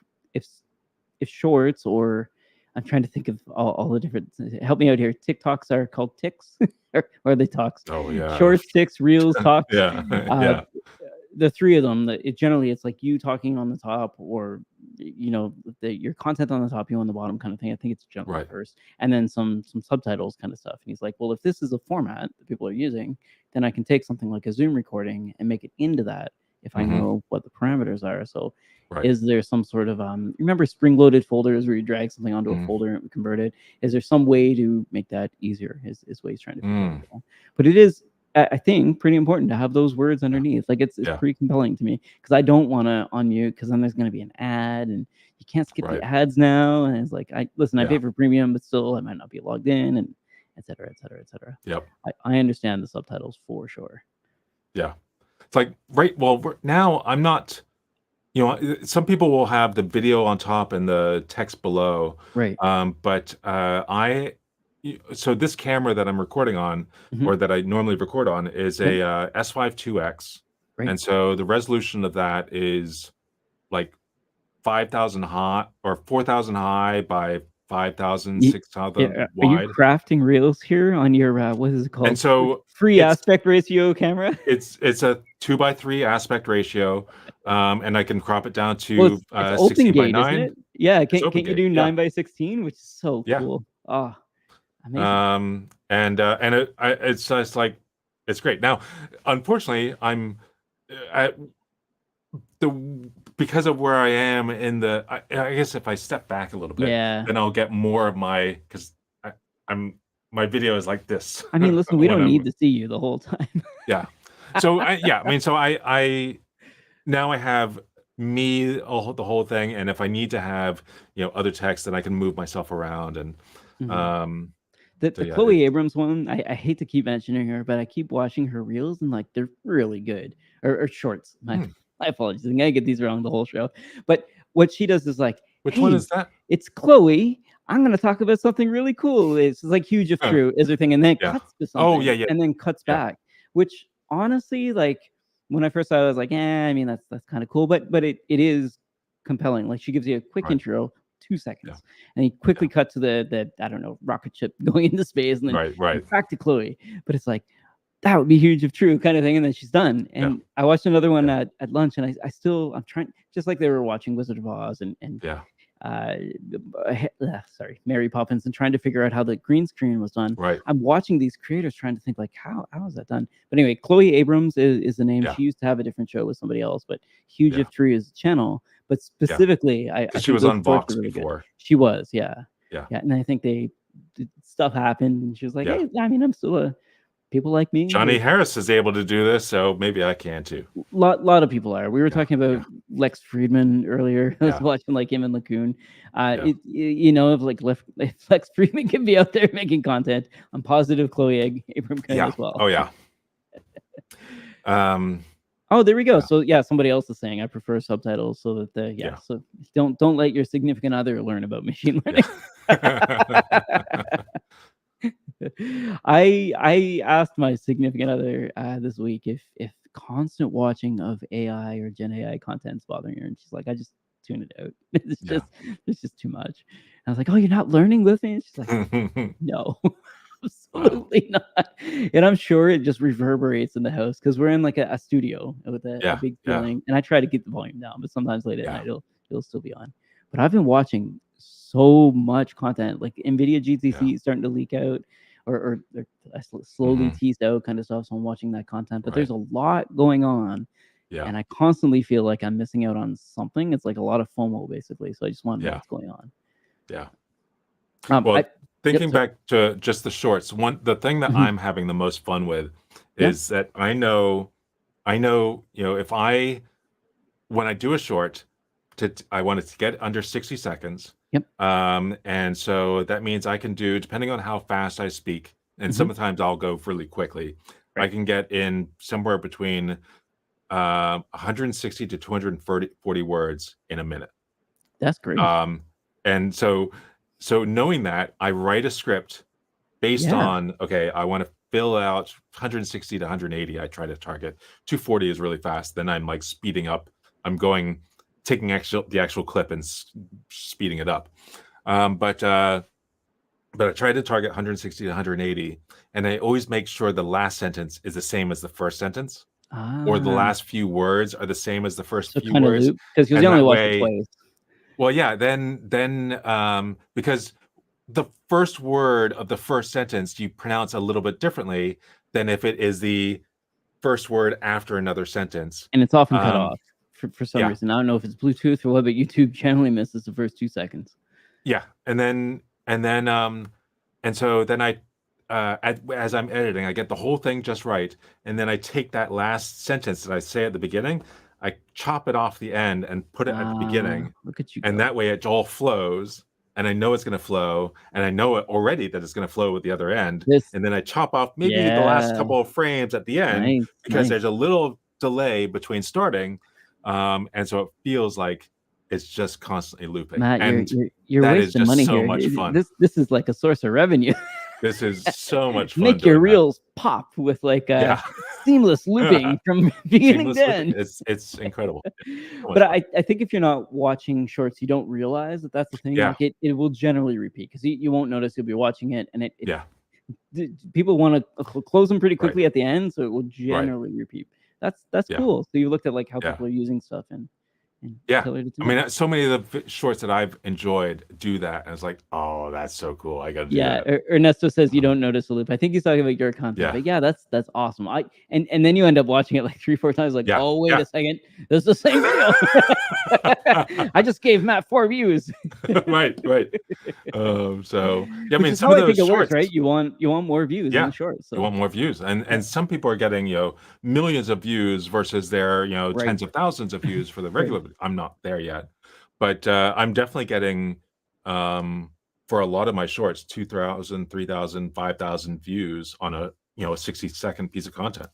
if shorts or I'm trying to think of all the different. Help me out here. TikToks are called ticks, or are they talks? Oh yeah, Shorts, ticks, reels, talks. yeah, Uh, yeah, the three of them, generally it's like you talking on the top, or your content on the top, you on the bottom, kind of thing. I think it's generally right. first, and then some subtitles kind of stuff. And he's like, well, if this is a format that people are using, then I can take something like a Zoom recording and make it into that if I Hmm. know what the parameters are. So Right. is there some sort of remember spring-loaded folders where you drag something onto a Mm. folder and convert it? Is there some way to make that easier? Is what he's trying to figure Mm. out. But it is, I think, pretty important to have those words underneath. Like it's Yeah, pretty compelling to me because I don't want to unmute because then there's going to be an ad and you can't skip the right. ads now. And it's like, I Yeah, pay for premium, but still I might not be logged in, and et cetera, et cetera, et cetera. yep. I understand the subtitles for sure. Yeah. It's like, right. Well, now I'm not, some people will have the video on top and the text below. Right. But so this camera that I'm recording on, Hmm. or that I normally record on, is Yep. a S5 2X. Right. And so the resolution of that is like 5,000 high or 4,000 high by 5,000, Ye 6,000 Yeah, are you wide. crafting reels here on your, what is it And called? so Free it's aspect ratio camera? it's a 2:3 aspect ratio, and I can crop it down Well, to it's open 16 by gate, isn't 9. it? Yeah, It's can't open you gate. do Yeah, 9 by 16, which is so yeah. cool. Ah, amazing. It's just like, it's great. Now, unfortunately, I'm at the because of where I am in I guess if I step back a little bit, Yeah. then I'll get more of because I'm my video is like this I mean, listen, we when don't I'm need to see you the whole time. yeah. So I mean, so I now I have me the whole thing, and if I need to have other text, then I can move myself around, and Mhm. um, The so the yeah, it, Chloe Abrams one, I hate to keep mentioning her, but I keep watching her reels and, like, they're really good. Or shorts. My hmm. my apologies. I think I get these wrong the whole show. But what she does is like, Which one "Hey, is that? it's Chloe. I'm gonna talk about something really cool." It's like huge if Uh, true is her thing, and then it yeah. cuts to Oh yeah, something yeah, and then cuts yeah. back, which honestly, like, when I first saw it, I was like, "Eh, I mean, that's kinda cool," but it is compelling. Like, she gives you a quick Right. intro, 2 Yeah. seconds, and you Yeah. quickly cut to the I don't know, rocket ship going into space, and then Right. Right. back to Chloe. But it's like, that would be huge if true kind of thing, and then she's done. Yeah. And I watched another one Yeah. at lunch, and I'm trying, just like they were watching Wizard of Oz and Yeah. uh, sorry, Mary Poppins, and trying to figure out how the green screen was done. Right. I'm watching these creators trying to think like, how is that done? But anyway, Chloe Abrams is the name. Yeah. She used to have a different show with somebody else, but Huge Yeah. If True is the channel. But Yeah. specifically, I Because she think was those on shorts are Vox really good. before. She was, yeah, Yeah. yeah, and I think stuff happened, and she was like, Yeah. "Hey, I mean, I'm still a people like me." Johnny Harris is able to do this, so maybe I can too. Lot of people are. We were Yeah. talking about Yeah. Lex Friedman earlier. I was Yeah. watching like him and Lacoon. Yeah. If like if Lex Friedman can be out there making content, I'm positive Chloe Abram can Yeah. as well. Oh yeah. Um. Oh, there we go. Yeah. So yeah, somebody else is saying I prefer subtitles so that the Yeah. So don't let your significant other learn about machine learning. Yeah. I asked my significant other this week if constant watching of AI or Gen AI content's bothering her, and she's like, "I just tune it out. Yeah. It's just too much." And I was like, "Oh, you're not learning with me?" And she's like, "No, Wow. absolutely not." And I'm sure it just reverberates in the house because we're in like a studio with a Yeah. big Yeah. ceiling, and I try to keep the volume down, but sometimes late at Yeah. night it'll still be on. But I've been watching so much content, like NVIDIA Yeah. GTC is starting to leak out, or slowly Hmm. teased out kind of stuff. So I'm watching that content, but Right. there's a lot going on, Yeah. and I constantly feel like I'm missing out on something. It's like a lot of FOMO basically. So I just want to know Yeah. what's going on. Yeah. I Well, Yep. thinking Sorry. back to just the shorts, the thing that Mhm. I'm having the most fun with Yeah. is that I know, if when I do a short, I want it to get under 60 seconds. Yep. And so that means I can do, depending on how fast I speak, and Mhm. sometimes I'll go really quickly, I Right. can get in somewhere between 160 to 240 words in a minute. That's great. Um, and so knowing that, I write a script based Yeah. on, okay, I want to fill out 160 to 180. I try to target 240 is really fast. Then I'm like speeding up. I'm taking the actual clip and speeding it up. But I try to target 160 to 180, and I always make sure the last sentence is the same as the first sentence, or the Ah, last few words are the same as the first so few kind of words, loop because you and only that watched it way, twice. well, yeah, then because the first word of the first sentence you pronounce a little bit differently than if it is the first word after another sentence. And it's often cut Um, off for some yeah, reason. I don't know if it's Bluetooth or what, but YouTube generally misses the first 2 seconds. yeah, and so then as I'm editing, I get the whole thing just right, and then I take that last sentence that I say at the beginning, I chop it off the end and put it at the beginning, Look at you and go. that way it all flows, and I know it's going to flow, and I know it already that it's going to flow with the other end, This and then I chop off maybe the last Yeah. couple of frames at the end Nice, because nice. there's a little delay between starting, and so it feels like it's just constantly looping, Matt, and you're that is wasting just money so here. much fun. This is like a source of revenue. This is so much fun Make your doing that. reels pop with like Yeah. seamless looping from beginning Seamless to looping. end. It's incredible. So much But fun. I think if you're not watching shorts, you don't realize that that's the thing. Yeah. Like it will generally repeat because you won't notice you'll be watching it, and Yeah. people want to close them pretty Right. quickly at the end, so it will Right. generally repeat. That's Yeah. cool. So you looked at like how Yeah. people are using stuff, and and Yeah. tailor it to I me. mean, so many of the shorts that I've enjoyed do that. And it's like, oh, that's so cool. I got to do Yeah, that. Ernesto says you don't notice a loop. I think he's talking about your content, Yeah. but yeah, that's awesome. And then you end up watching it like 3-4 times, like, Yeah. oh wait Yeah. a second, this is the same video. I just gave Matt 4 views. Right. So yeah, I Which mean, is some how of I think those it works, shorts, right? You want more views in yeah, the shorts. you So want more views, yeah, and some people are getting millions of views versus their right, tens of thousands of views for the right, regular. I'm not there yet, but I'm definitely getting for a lot of my shorts 2,000, 3,000, 5,000 views on a 60-second piece of content,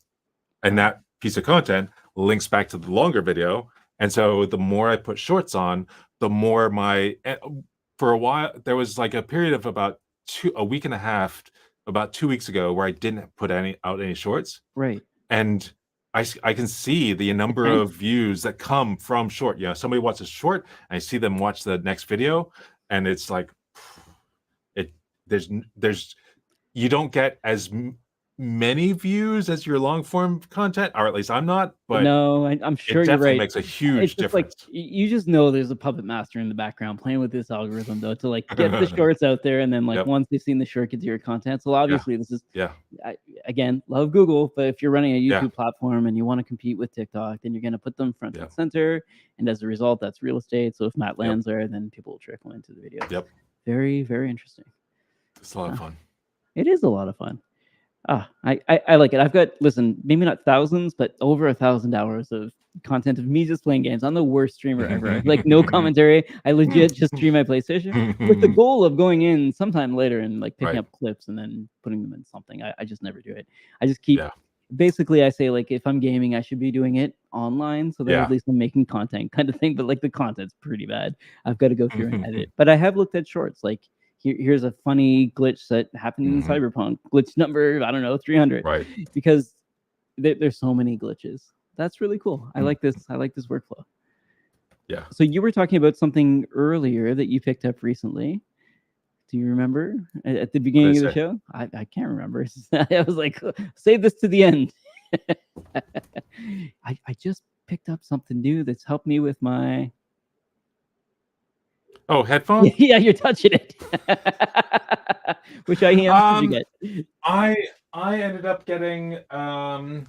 and wow, that piece of content links back to the longer video. And so the more I put shorts on, the more for a while there was like a period of about a week and a half, about 2 weeks ago, where I didn't put any shorts, right. and I can see the The number trend, of views that come from short. Somebody watches short, and I see them watch the next video, and it's like it. There's you don't get as many views as your long form content, or at least I'm not, but no, I'm it sure you're definitely right. makes a It's huge just like difference. you just know there's a puppet master in the background playing with this algorithm, though, to like get the shorts out there, and then like Yep. once they've seen the short, get to your content. So Yeah. obviously, this is Yeah. I, again, love Google, but if you're running a Yeah. YouTube platform and you want to compete with TikTok, then you're going to put them front Yeah. and center, and as a result, that's real estate. So if Matt Yep. lands there, then people will trickle into the video. Yep. Very, very interesting. It's a lot of fun. It is a lot of fun. I like it. I've got, listen, maybe not thousands, but over 1,000 hours of content of me just playing games. I'm the worst streamer ever. Like no commentary. I legit just stream my PlayStation with the goal of going in sometime later and like picking Right. up clips and then putting them in something. I just never do it. I just keep Yeah. basically I say like if I'm gaming, I should be doing it online so that Yeah. at least I'm making content kind of thing. But like the content's pretty bad. I've got to go through and edit. But I have looked at shorts like here's a funny glitch that happened in Cyberpunk. Glitch number, I don't know, 300. Right. Because there's so many glitches. That's really cool. I like this. I like this workflow. Yeah. So you were talking about something earlier that you picked up recently. Do you remember at the beginning of the show? I can't remember. I was like, save this to the end. I just picked up something new that's helped me with my. Oh, headphone? Yeah, you're touching it. Which IEMs did you get? I ended up getting one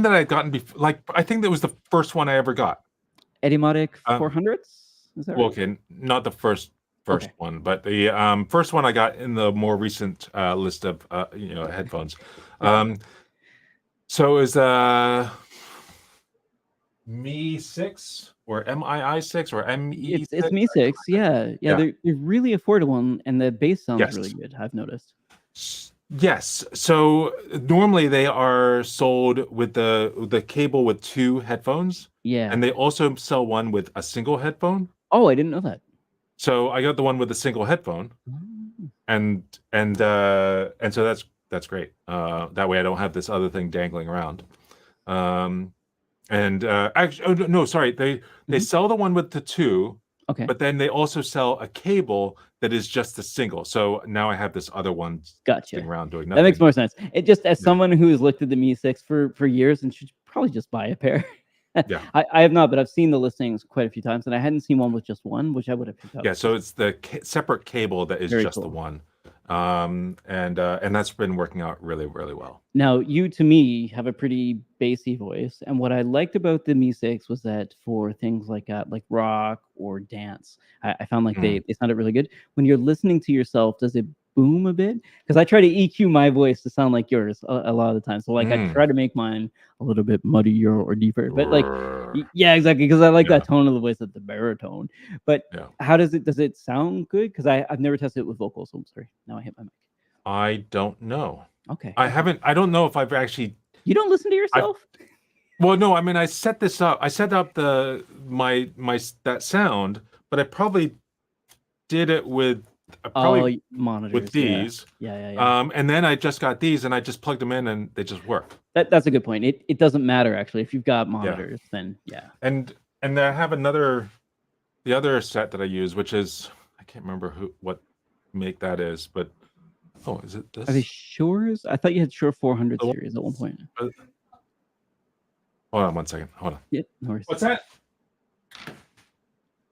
that I had gotten before. Like I think that was the first one I ever got. Etymotic 400s? Is that right? Okay, not the first one, but the first one I got in the more recent list of headphones. So it was Mi 6 or MII 6 or ME6. It's Mi 6, yeah. They're really affordable and the bass sounds really good. I've noticed. Yes. So normally they are sold with the cable with 2 headphones. Yeah. And they also sell one with a single headphone. Oh, I didn't know that. So I got the one with a single headphone. And so that's great. That way I don't have this other thing dangling around. Actually, no, sorry. They sell the one with the 2. Okay. But then they also sell a cable that is just a single. So now I have this other one sitting around doing nothing. That makes more sense. It just as someone who has looked at the Mi 6 for years and should probably just buy a pair. Yeah. I have not, but I've seen the listings quite a few times, and I hadn't seen one with just one, which I would have picked up. Yeah, so it's the separate cable that is just the one. And that's been working out really, really well. Now, you, to me, have a pretty bassy voice, and what I liked about the Mi 6 was that for things like rock or dance, I found like they sounded really good. When you're listening to yourself, does it boom a bit? Because I try to EQ my voice to sound like yours a lot of the time. So like I try to make mine a little bit muddier or deeper. But like, yeah, exactly. Because I like that tone of the voice, at the baritone. But how does it sound good? Because I've never tested it with vocals. So I'm sorry. Now I hit my mic. I don't know. Okay. I don't know if I've actually. You don't listen to yourself? Well, no. I mean, I set this up. I set up that sound, but I probably did it with. Monitors with these. Yeah. And then I just got these and I just plugged them in and they just work. That's a good point. It doesn't matter actually. If you've got monitors, then yeah. And I have the other set that I use, which is, I can't remember what make that is, but is it this? Are they Shures? I thought you had Shure 400 series at one point. Hold on 1 second. Hold on. Yeah, no worries. What's that?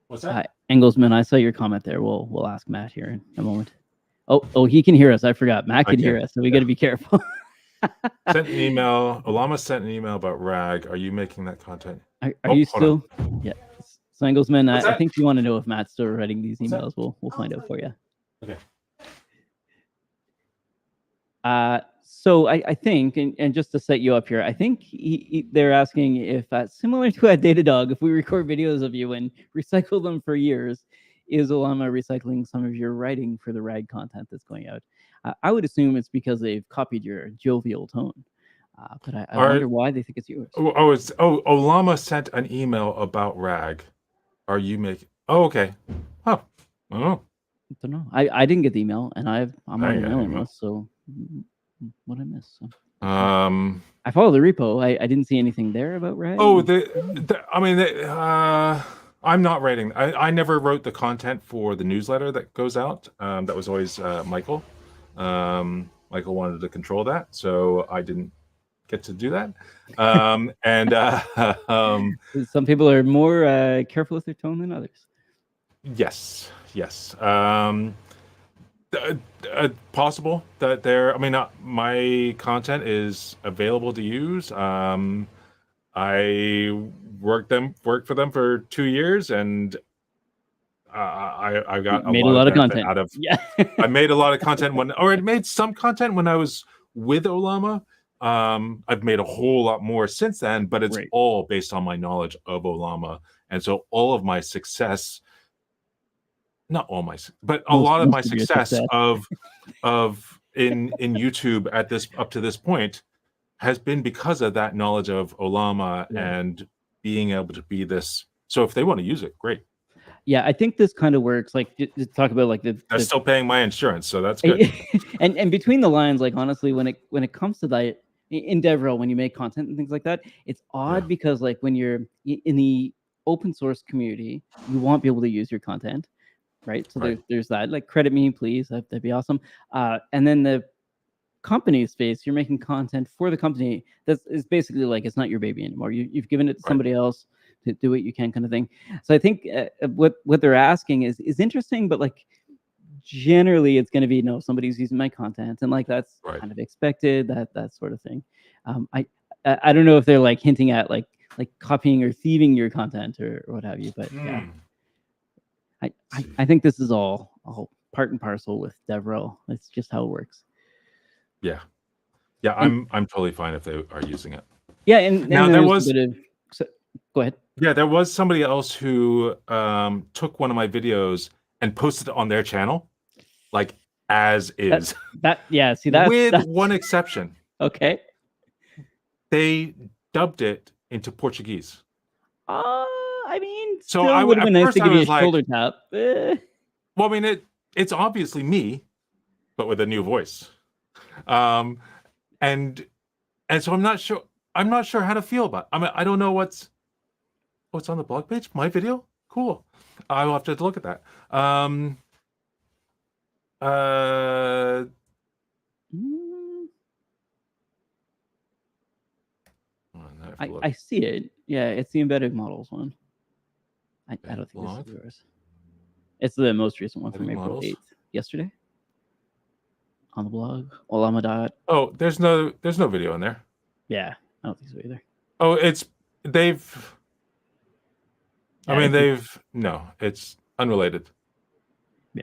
What's that? Engelsman, I saw your comment there. We'll ask Matt here in a moment. Oh, he can hear us. I forgot. Matt can hear us, so we got to be careful. Sent an email. Olama sent an email about RAG. Are you making that content? Are you still? On. Yeah. So Engelsman, I think you want to know if Matt's still writing these emails. We'll find out for you. Okay. So I think, and just to set you up here, I think they're asking if, similar to at Datadog, if we record videos of you and recycle them for years, is Olama recycling some of your writing for the RAG content that's going out? I would assume it's because they've copied your jovial tone, but I wonder why they think it's yours. Olama sent an email about RAG. Are you making? Oh, okay. Oh, I don't know. I didn't get the email, and I'm on the mailing list, so what I missed. So. I follow the repo. I didn't see anything there about RAG. Oh, I'm not writing. I never wrote the content for the newsletter that goes out. That was always Michael. Michael wanted to control that, so I didn't get to do that. Some people are more careful with their tone than others. Yes. Possible that my content is available to use. I worked for them for 2 years, and I got a lot of content out of. Yeah. I made a lot of content I made some content when I was with Olama. I've made a whole lot more since then, but it's all based on my knowledge of Olama, and so all of my success. Not all my, but a lot of my success of in YouTube up to this point has been because of that knowledge of Olama and being able to be this. So if they want to use it, great. Yeah, I think this kind of works. Like, to talk about like I'm still paying my insurance, so that's good. and between the lines, like honestly, when it comes to that in DevRel, when you make content and things like that, it's odd because like when you're in the open source community, you want people to use your content. Right. So there's that, like, credit me, please. That'd be awesome. And then the company space, you're making content for the company. That is basically like, it's not your baby anymore. You've given it to somebody else to do what you can, kind of thing. So I think what they're asking is interesting, but like generally it's going to be, no, somebody's using my content, and like that's kind of expected, that sort of thing. I don't know if they're like hinting at like copying or thieving your content or what have you, but yeah. I think this is all part and parcel with DevRel. It's just how it works. Yeah, I'm totally fine if they are using it. Yeah, and now there was go ahead. Yeah, there was somebody else who took one of my videos and posted it on their channel, like as is. With one exception. Okay. They dubbed it into Portuguese. I mean, so I would have been nice to give you a shoulder tap. Well, I mean, it's obviously me, but with a new voice, and so I'm not sure how to feel about it. I mean, I don't know what's on the blog page. My video, cool. I will have to look at that. I see it. Yeah, it's the embedded models one. I don't think this is yours. It's the most recent one from April 8th, yesterday. On the blog, Olama. Oh, there's no video in there. Yeah, I don't think so either. Oh, no, it's unrelated. Yeah.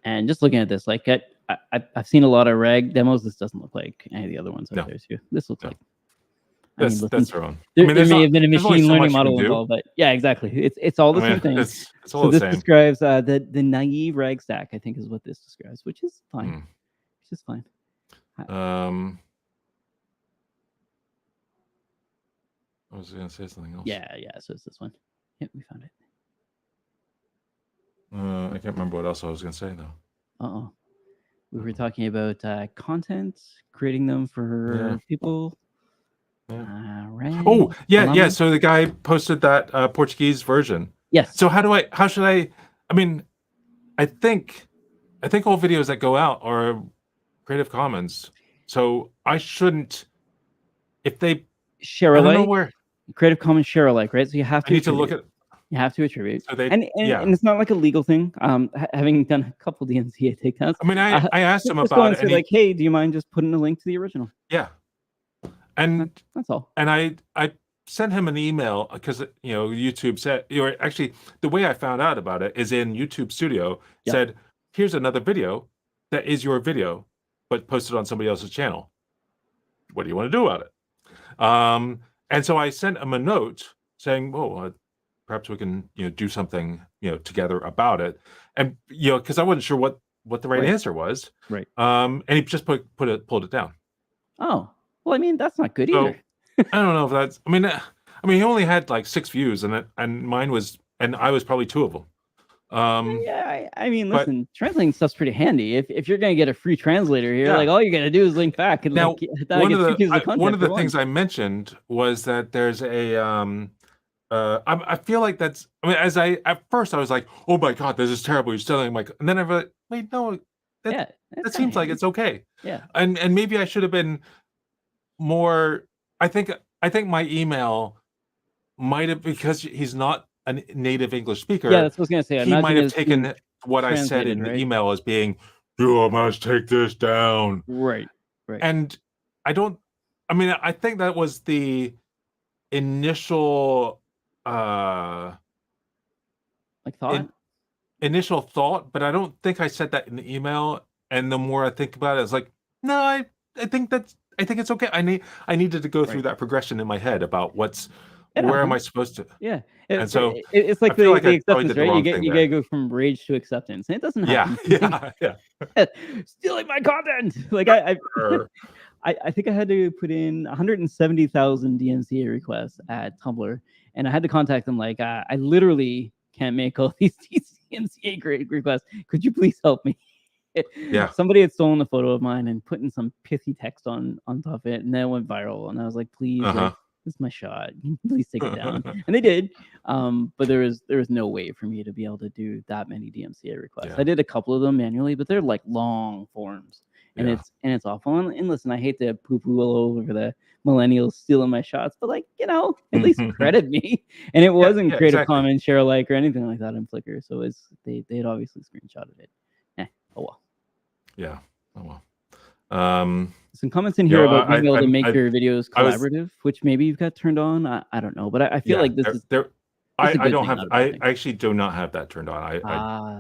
And just looking at this, like I've seen a lot of RAG demos. This doesn't look like any of the other ones out there too. This looks like. That's their own. There may have been a machine learning model involved, but yeah, exactly. It's all the same thing. It's all the same. This describes the naive RAG stack, I think, is what this describes, which is fine. Which is fine. I was going to say something else. Yeah. So it's this one. Yep, we found it. I can't remember what else I was going to say though. We were talking about content, creating them for people. Oh, yeah. So the guy posted that Portuguese version. Yes. So how should I mean, I think all videos that go out are Creative Commons. So I shouldn't, if they share alike. I don't know where. Creative Commons share alike, right? So you have to. I need to look at. You have to attribute, So they, and yeah. it's not like a legal thing. Having done a couple DMCA takedowns, I mean, I asked him just go about and it, say and he, like, "Hey, do you mind just putting a link to the original?" yeah, That's all. and I sent him an email because YouTube said, actually the way I found out about it is in YouTube Studio Yep. said, here's another video that is your video, but posted on somebody else's channel. What do you want to do about it? And so I sent him a note saying, "Oh, perhaps we can do something together about it," and because I wasn't sure what the right Right. answer was. Right. And he just pulled it down. Oh, well, I mean, that's not good So either. I don't know if that's. I mean, he only had like 6 views, and mine was, and I was probably 2 of them. Yeah, I mean, But listen, translating stuff's pretty handy. If you're gonna get a free translator here, yeah. like all you gotta do is link back, and Now, like I get 2 pieces of one content of for the one. things I mentioned was that there's a I feel like that's. I mean, at first I was like, "Oh my god, this is terrible. You're stealing my," and then I was like, "Wait, no, that Yeah, that's that kinda seems like handy. it's okay." Yeah. And maybe I should have been more. I think my email might have, because he's not a native English Yeah, speaker, that's what I was gonna say. I he might imagine have it's being taken what I said translated, in the right? email as being, "You must take this down." Right. Right. And I don't. I mean, I think that was the initial uh Like in, thought? initial thought, but I don't think I said that in the email. And the more I think about it, it's like, no, I think it's okay. I needed to go through Right. that progression in my head about It where am I happens. supposed to, Yeah. and so It's I like feel like the I probably acceptance, did the right? wrong thing You there. gotta go from rage to acceptance, and it doesn't Yeah, happen. yeah. Stealing my content! Like, Er, I think I had to put in 170,000 DMCA requests at Tumblr, and I had to contact them like, "I literally can't make all these DMCA requests. Could you please help me?" yeah. Somebody had stolen a photo of mine and put in some pithy text on top of it, and then it went viral, and I was like, "Please, like, Uh-huh. this is my shot. Please take it down." And they did. But there was no way for me to be able to do that many DMCA requests. Yeah, I did a couple of them manually, but they're like long forms, and yeah. it's awful. And listen, I hate to poo-poo all over the millennials stealing my shots, but like, at least credit me. And it wasn't Yeah, Creative exactly. Commons, share alike, or anything like that on Flickr. So they had obviously screenshotted it. Oh well. Yeah. Oh well. Some comments in here about being able to make I your videos I was collaborative, which maybe you've got turned on. I don't know, but I feel yeah, like this is there a I good don't thing, have, not a bad I thing. actually do not have that turned on. I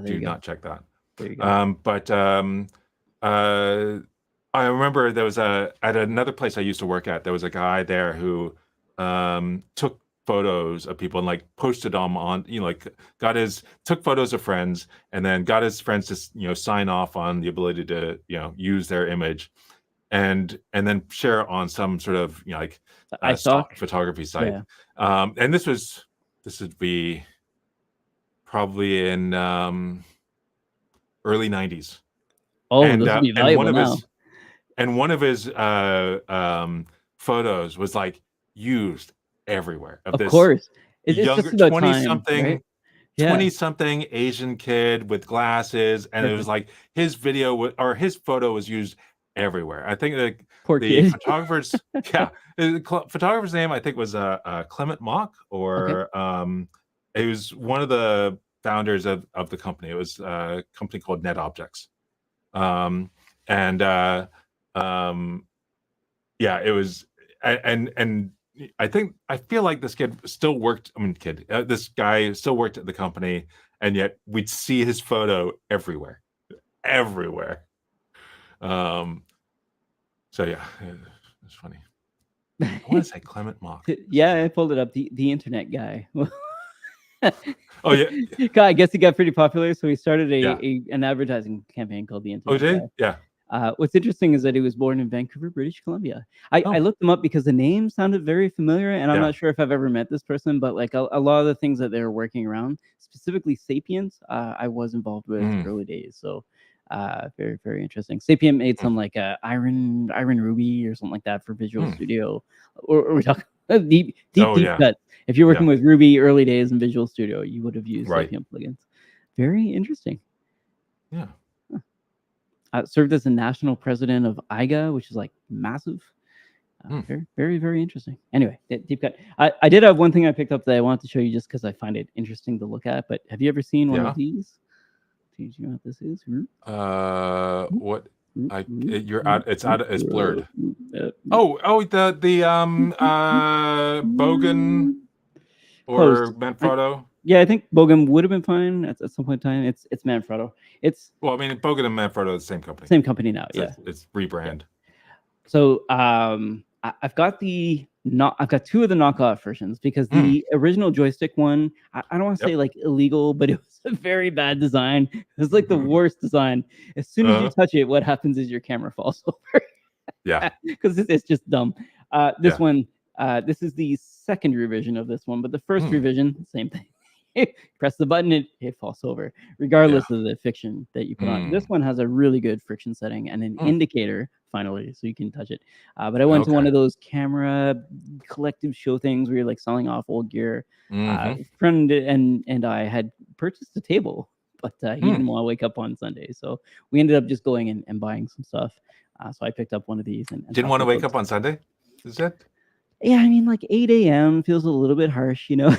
There do you go. not check that. There you go. But uh I remember there was at another place I used to work at, there was a guy there who took photos of people and like posted them on, like took photos of friends and then got his friends to sign off on the ability to use their image and then share it on some sort of like iStock? stock photography site. Yeah. And this would be probably in early 90s. Oh, And this would be and valuable now. one of his photos was like used everywhere of Of this course. It's younger just about 20 time, something right? Yeah. 20 something Asian kid with glasses, and it was Perfect. like his or his photo was used everywhere. I think Poor the kid. photographer's photographer's name I think was Clement Mock, Okay. or he was one of the founders of the company. It was a company called Net Objects. And yeah, it was, and I feel like this kid still worked. I mean, this guy still worked at the company, and yet we'd see his photo everywhere. So yeah, it's funny. I want to say Clement Mock. Yeah, I pulled it up. The internet guy. Oh yeah, I guess he got pretty popular, so he started yeah. an advertising campaign called the Oh, Internet did Guy. he? Yeah. What's interesting is that he was born in Vancouver, British Columbia. I Oh, looked him up because the name sounded very familiar, and I'm yeah. not sure if I've ever met this person, but like a lot of the things that they were working around, specifically Sapiens, I was involved with Mm, early days. So very, very interesting. Sapient made mm, some like Iron Ruby or something like that for Visual mm. Studio, or we talk deep Oh yeah, cuts. If you're working yeah. with Ruby early days in Visual Studio, you would have used Right. Sapient plugins. Very interesting. Yeah. Served as the national president of IGA, which is like massive. Hmm. Very, very, very interesting. Anyway, deep cut. I did have one thing I picked up that I wanted to show you just because I find it interesting to look at. But have you ever seen one Yeah. of these? Do you know what this is? What? You're out. It's blurred. Oh, the Bogan Close. or Manfrotto. Yeah, I think Bogan would have been fine at some point in time. It's Manfrotto. It's Well, I mean, Bogan and Manfrotto are the same company. same company now. So Yeah, it's rebrand. So I've got I've got two of the knockoff versions because the original joystick one, I don't want to say like illegal, but it was a very bad design. It was like the worst design. As soon as you touch it, what happens is your camera falls over. Yeah, because it's just dumb. This one, this is the second revision of this one, but the first revision, same thing. Press the button, it falls over, regardless of the friction that you put on. This one has a really good friction setting and an indicator, finally, so you can touch it. But I went to one of those camera collective show things where you're like selling off old gear. Friend and I had purchased a table, but he didn't want to wake up on Sunday, so we ended up just going and buying some stuff. So I picked up one of these and didn't want to wake up on Sunday. Is that? Yeah, I mean, like 8 a.m. feels a little bit harsh, you know.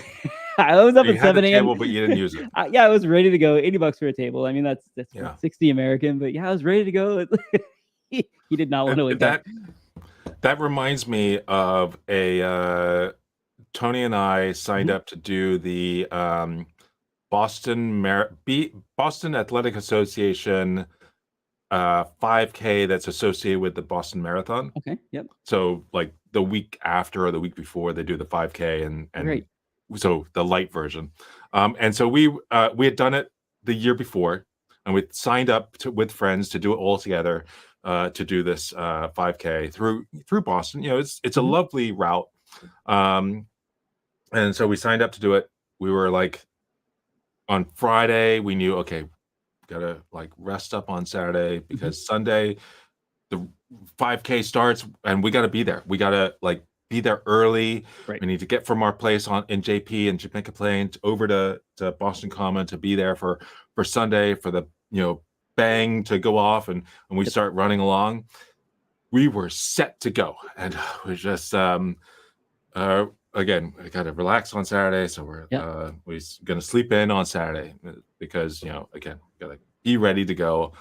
I was up at 7 a.m. But you didn't use it. Yeah, I was ready to go. $80 for a table. I mean, that's 60 American, but yeah, I was ready to go. He did not want to wake up. That reminds me of a Tony and I signed up to do the Boston Athletic Association 5K that's associated with the Boston Marathon. Okay. Yep. So like the week after or the week before they do the 5K and so the light version. And so we had done it the year before and we signed up with friends to do it all together to do this 5K through Boston. You know, it's a lovely route. And so we signed up to do it. We were like on Friday, we knew, okay, gotta like rest up on Saturday because Sunday the 5K starts and we gotta be there. We gotta like be there early. We need to get from our place in JP and Jamaica Plain over to Boston Common to be there for Sunday for the bang to go off and we start running along. We were set to go and we just again, I gotta relax on Saturday, so we're gonna sleep in on Saturday because again, gotta be ready to go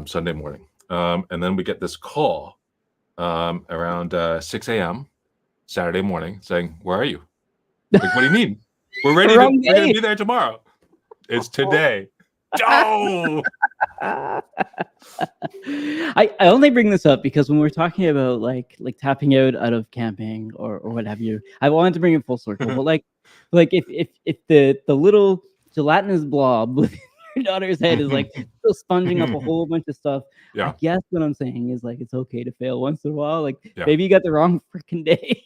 Sunday morning. And then we get this call around 6 a.m. Saturday morning saying, "Where are you?" Like, what do you mean? We're ready. We're gonna be there tomorrow. It's today. Oh. I only bring this up because when we're talking about like tapping out of camping or what have you, I wanted to bring it full circle. But like if the little gelatinous blob within your daughter's head is like still sponging up a whole bunch of stuff, I guess what I'm saying is like it's okay to fail once in a while. Like maybe you got the wrong freaking day.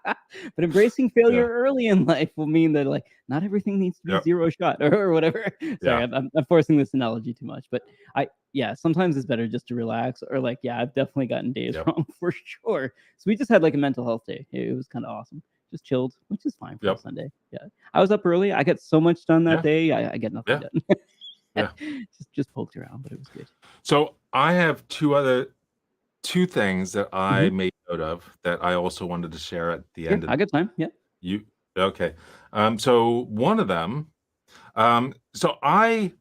But embracing failure early in life will mean that like not everything needs to be zero shot or whatever. Sorry, I'm forcing this analogy too much, but sometimes it's better just to relax or like I've definitely gotten days wrong for sure. So we just had like a mental health day. It was kind of awesome. Just chilled, which is fine for a Sunday. Yeah, I was up early. I got so much done that day. I get nothing done. just poked around, but it was good. So I have two things that I made note of that I also wanted to share at the end. I got time. Yeah. You okay? So one of them, so I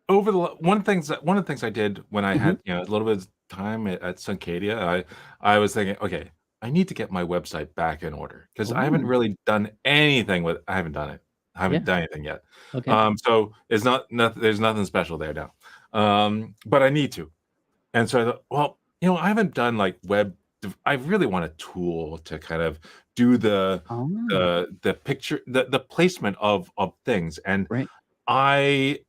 over the one of the things I did when I had a little bit of time at Suncadia, I was thinking, okay, I need to get my website back in order because I haven't really done anything with. I haven't done it. I haven't done anything yet. Okay. So it's not there's nothing special there now. But I need to. And so I thought, well, I haven't done like I really want a tool to kind of do the picture, the placement of things. And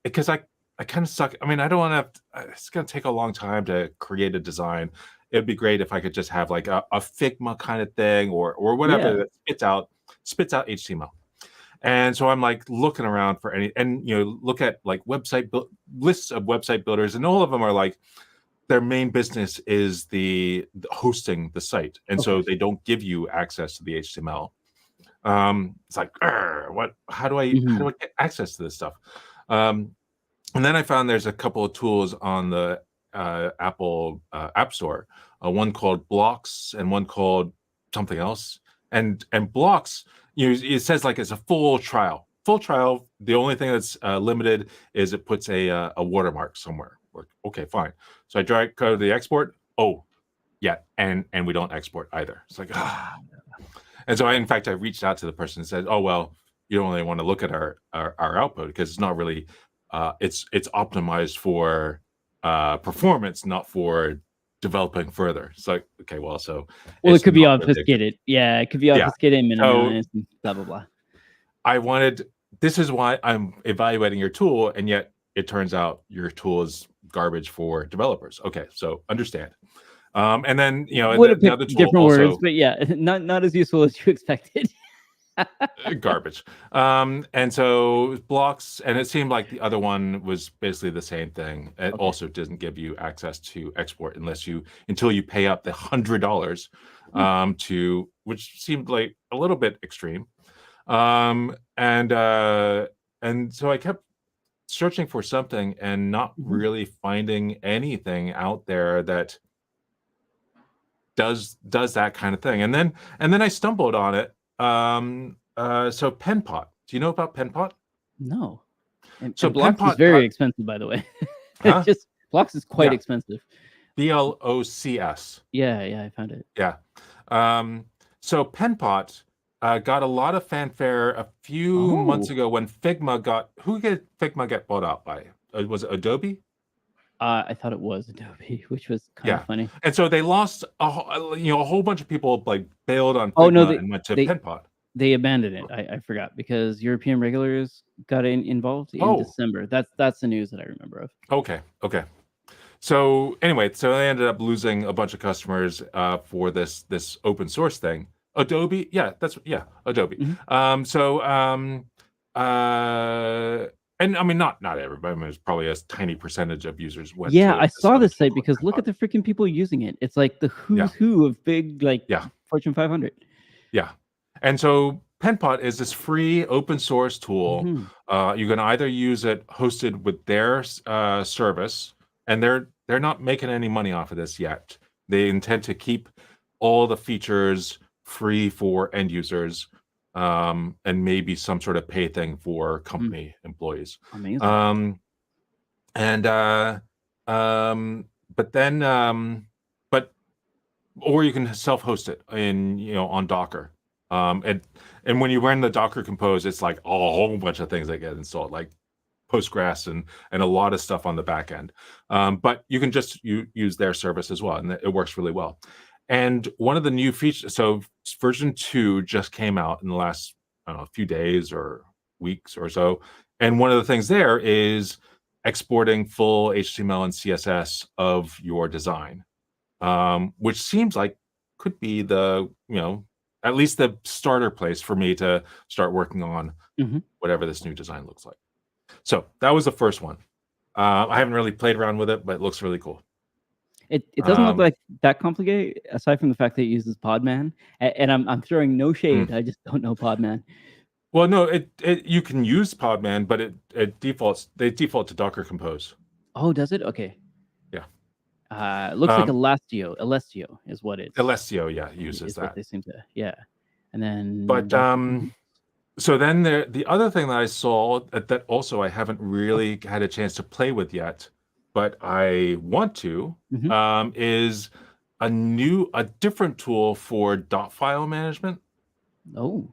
because I kind of suck. I mean, I don't want to, it's going to take a long time to create a design. It'd be great if I could just have like a Figma kind of thing or whatever that spits out HTML. And so I'm like looking around for look at like lists of website builders, and all of them are like, their main business is the hosting the site, and so they don't give you access to the HTML. It's like, how do I get access to this stuff? And then I found there's a couple of tools on the Apple App Store, one called Blocks and one called something else. And Blocks, it says like it's a full trial. Full trial. The only thing that's limited is it puts a watermark somewhere. Okay, fine. So I go to the export. Oh, yeah, and we don't export either. It's like, and so in fact, I reached out to the person and said, oh, well, you don't really want to look at our output because it's not really, it's optimized for performance, not for developing further. It's like, okay, well, so it could be obfuscated. Yeah, it could be obfuscated and minimized, and blah blah blah. This is why I'm evaluating your tool, and yet it turns out your tool is garbage for developers. Okay, so understand. And then the other tool different also, words, but yeah, not as useful as you expected. Garbage. And so Blocks, and it seemed like the other one was basically the same thing. It also doesn't give you access to export until you pay up the $100 to, which seemed like a little bit extreme. And so I kept searching for something and not really finding anything out there that does that kind of thing. And then I stumbled on it. So Penpot. Do you know about Penpot? No. So Blocks is very expensive, by the way. Just Blocks is quite expensive. BLOCS. Yeah, I found it. Yeah. So Penpot got a lot of fanfare a few months ago when Figma who did Figma get bought out by? Was it Adobe? I thought it was Adobe, which was kind of funny. And so they lost a whole bunch of people like bailed on Figma and went to Penpot. They abandoned it. I forgot because European regulators got involved in December. That's the news that I remember of. Okay. So anyway, they ended up losing a bunch of customers for this open source thing. Adobe, Adobe. And I mean, not everybody. I mean, there's probably a tiny percentage of users went. I saw this site because look at the freaking people using it. It's like the who's who of big Fortune 500. Yeah, and so Penpot is this free open source tool. You can either use it hosted with their service, and they're not making any money off of this yet. They intend to keep all the features free for end users. And maybe some sort of pay thing for company employees. Amazing. Or you can self-host it on Docker. And when you run the Docker Compose, it's like a whole bunch of things that get installed, like Postgres and a lot of stuff on the back end. But you can just use their service as well, and it works really well. And one of the new features, so version 2 just came out in the last, few days or weeks or so. And one of the things there is exporting full HTML and CSS of your design, which seems like could be the, at least the starter place for me to start working on whatever this new design looks like. So that was the first one. I haven't really played around with it, but it looks really cool. It doesn't look like that complicated, aside from the fact that it uses Podman. And I'm throwing no shade. I just don't know Podman. Well, no, you can use Podman, but they default to Docker Compose. Oh, does it? Okay. Yeah. It looks like Alessio is what it is. Alessio, uses that. What they seem to, and then. But so then the other thing that I saw that also I haven't really had a chance to play with yet, but I want to, is a different tool for dot file management. Oh.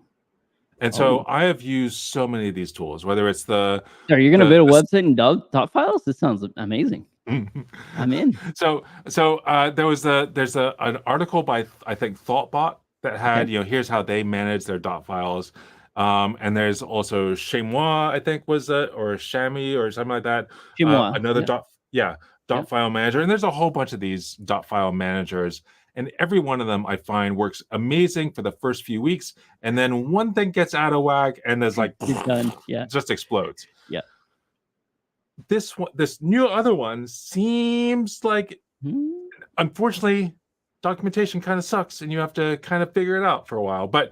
And so I have used so many of these tools, whether it's Are you going to build a website in dot files? This sounds amazing. I'm in. So there's an article by, I think, ThoughtBot that had, here's how they manage their dot files. And there's also Chamois, I think or Shami or something like that. Another dot file manager. And there's a whole bunch of these dot file managers. And every one of them I find works amazing for the first few weeks. And then one thing gets out of whack and there's like, it's done. It just explodes. Yeah. This new other one seems like, unfortunately, documentation kind of sucks and you have to kind of figure it out for a while. But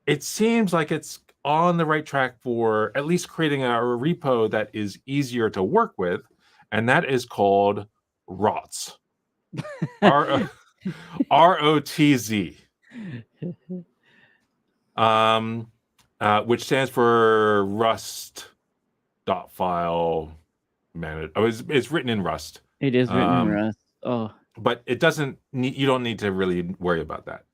it seems like it's on the right track for at least creating a repo that is easier to work with. And that is called ROTZ. ROTZ. Which stands for Rust .file manage. Oh, it's written in Rust. It is written in Rust. Oh, but it doesn't need. You don't need to really worry about that.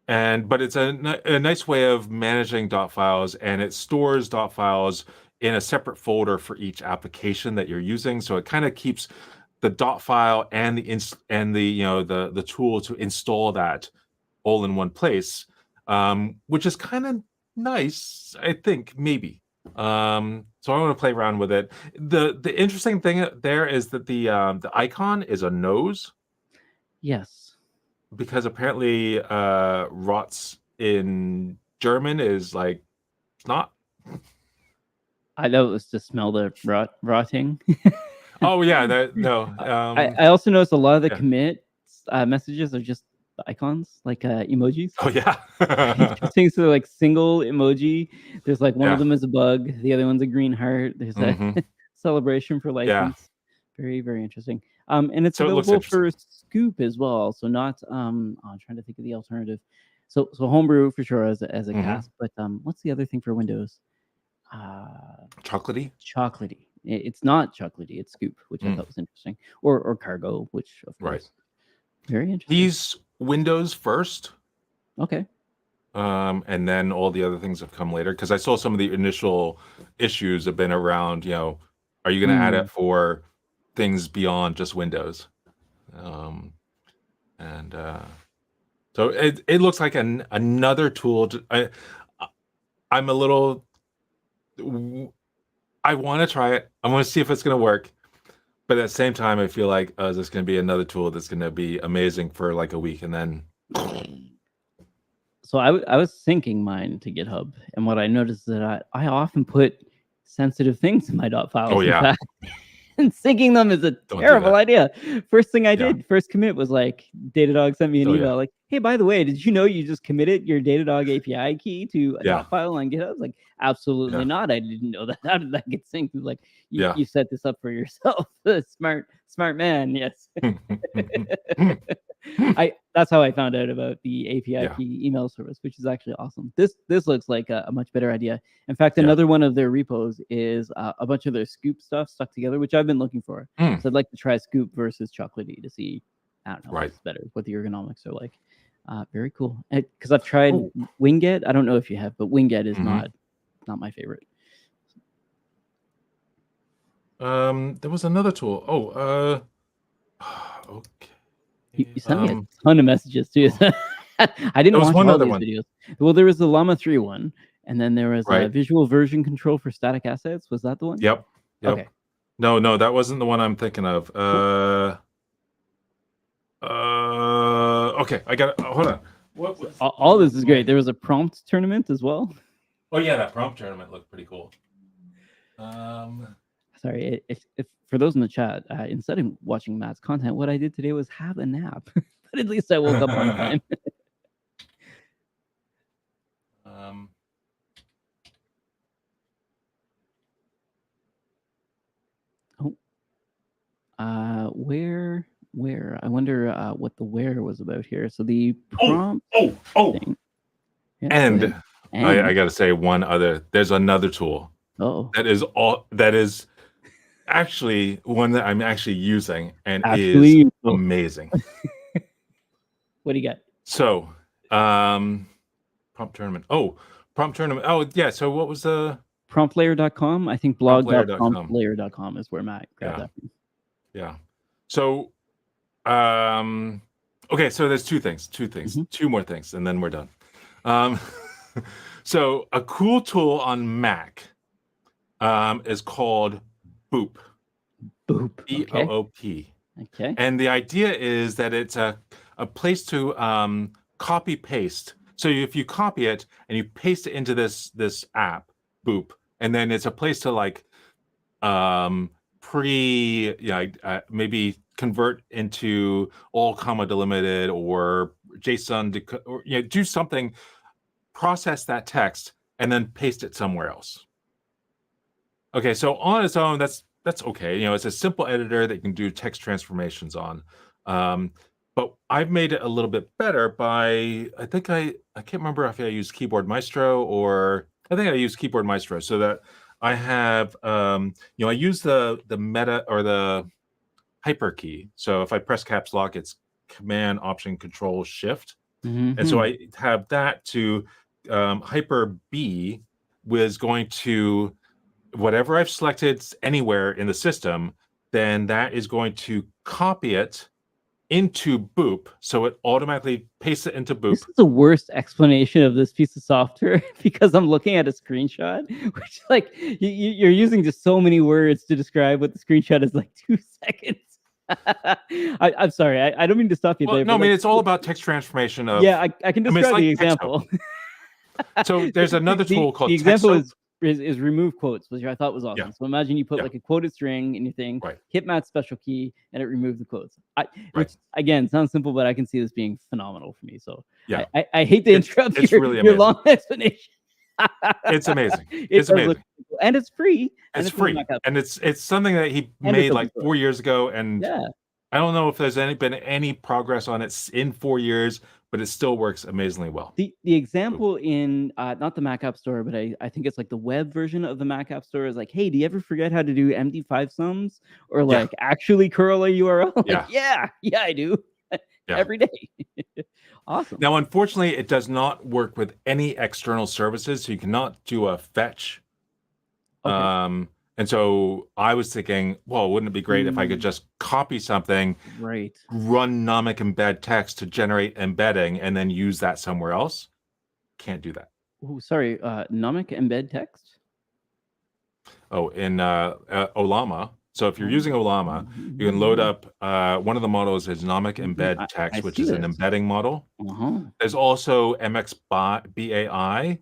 But it's a nice way of managing files, and it stores files in a separate folder for each application that you're using. So it kind of keeps the file and the tool to install that all in one place, which is kind of nice, I think, maybe. So I want to play around with it. The interesting thing there is that the icon is a nose. Yes. Because apparently ROTZ in German is like not. I know it was to smell the rotting. Oh yeah, no. I also noticed a lot of the commit messages are just icons, like emojis. Oh yeah. Interesting. So like single emoji. There's like one of them is a bug. The other one's a green heart. There's a celebration for license. Very, very interesting. And it's available for Scoop as well. So not I'm trying to think of the alternative. So Homebrew for sure as a cast, but what's the other thing for Windows? Chocolatey. It's not chocolatey, it's Scoop, which I thought was interesting. Or Cargo, which of course. Very interesting. These Windows first. Okay. And then all the other things have come later, because I saw some of the initial issues have been around, are you going to add it for things beyond just Windows? So it looks like another tool. I'm a little. I want to try it. I want to see if it's going to work, but at the same time, I feel like is this going to be another tool that's going to be amazing for like a week and then. So I was syncing mine to GitHub, and what I noticed is that I often put sensitive things in my files. Oh yeah. And syncing them is a terrible idea. First thing I did, first commit was like Datadog sent me an email like, hey, by the way, did you know you just committed your Datadog API key to a file on GitHub? I was like, absolutely not. I didn't know that. How did that get synced? It was like, you set this up for yourself. Smart man. Yes. That's how I found out about the API key email service, which is actually awesome. This looks like a much better idea. In fact, another one of their repos is a bunch of their Scoop stuff stuck together, which I've been looking for. So I'd like to try Scoop versus Chocolatey to see, I don't know, what's better, what the ergonomics are like. Very cool. Because I've tried Winget. I don't know if you have, but Winget is not my favorite. There was another tool. Okay. You sent me a ton of messages too. I didn't watch all these videos. Well, there was the Llama 3 one, and then there was a visual version control for static assets. Was that the one? Yep. Okay. No, that wasn't the one I'm thinking of. Okay, I got it. Hold on. All this is great. There was a prompt tournament as well. Oh yeah, that prompt tournament looked pretty cool. Sorry, if for those in the chat, instead of watching Matt's content, what I did today was have a nap. But at least I woke up on time. Where? I wonder what the where was about here. So the prompt. Thing. Yeah, and I got to say one other. There's another tool. That is actually one that I'm actually using and is amazing. What do you got? So, prompt tournament. Oh, yeah. So what was the promptlayer.com? I think blog.promptlayer.com is where Matt grabbed that from. Yeah. So, okay. So there's two things, two more things, and then we're done. So a cool tool on Mac is called Boop. B-O-O-P. Okay. And the idea is that it's a place to copy paste. So if you copy it and you paste it into this app, Boop, and then it's a place to like maybe convert into all comma delimited or JSON or do something, process that text and then paste it somewhere else. Okay, so on its own, that's that's okay. You know, it's a simple editor that you can do text transformations on. But I've made it a little bit better by, I think I can't remember if I use Keyboard Maestro, or I think I use Keyboard Maestro, so that I have, you know, I use the meta or the hyper key. So if I press caps lock, it's Command Option Control Shift. And so I have that to hyper B was going to, whatever I've selected anywhere in the system, then that is going to copy it into Boop. So it automatically pastes it into Boop. This is the worst explanation of this piece of software because I'm looking at a screenshot, which like you're using just so many words to describe what the screenshot is, like 2 seconds. I'm sorry, I don't mean to stop you Well, there. no, I but mean, like, it's all about text transformation of. yeah, I can I mean, it's describe like the Texo. example. So there's another tool called the example Texo. is remove quotes, which I thought was awesome. Yeah. So imagine you put Yeah. like a quoted string in your thing, Right. hit Matt's special key, and it removes the quotes. Right. Which again sounds simple, but I can see this being phenomenal for me. So Yeah. I hate to interrupt It's your, really your amazing. long explanation. It's amazing. It It's does look amazing. cool. And it's free. It's on the free, Mac App and Store. it's something that he And it's made open like source. 4 years ago, and Yeah. I don't know if there's been any progress on it in 4 years, but it still works amazingly well. The example in not the Mac App Store, but I think it's like the web version of the Mac App Store is like, hey, do you ever forget how to do MD5 sums or Yeah. like actually curl a URL? Like, Yeah. yeah, I do every day. Awesome. Now, unfortunately, it does not work with any external services, so you cannot do a fetch. Okay. And so I was thinking, well, wouldn't it be great if I could just copy something, Right, run nomic embed text to generate embedding, and then use that somewhere else? Can't do that. Oh, sorry. Nomic embed text. Oh, in Olama. So if you're using Olama, you can load up one of the models is nomic embed text, which is an embedding model. There's also MX BAI,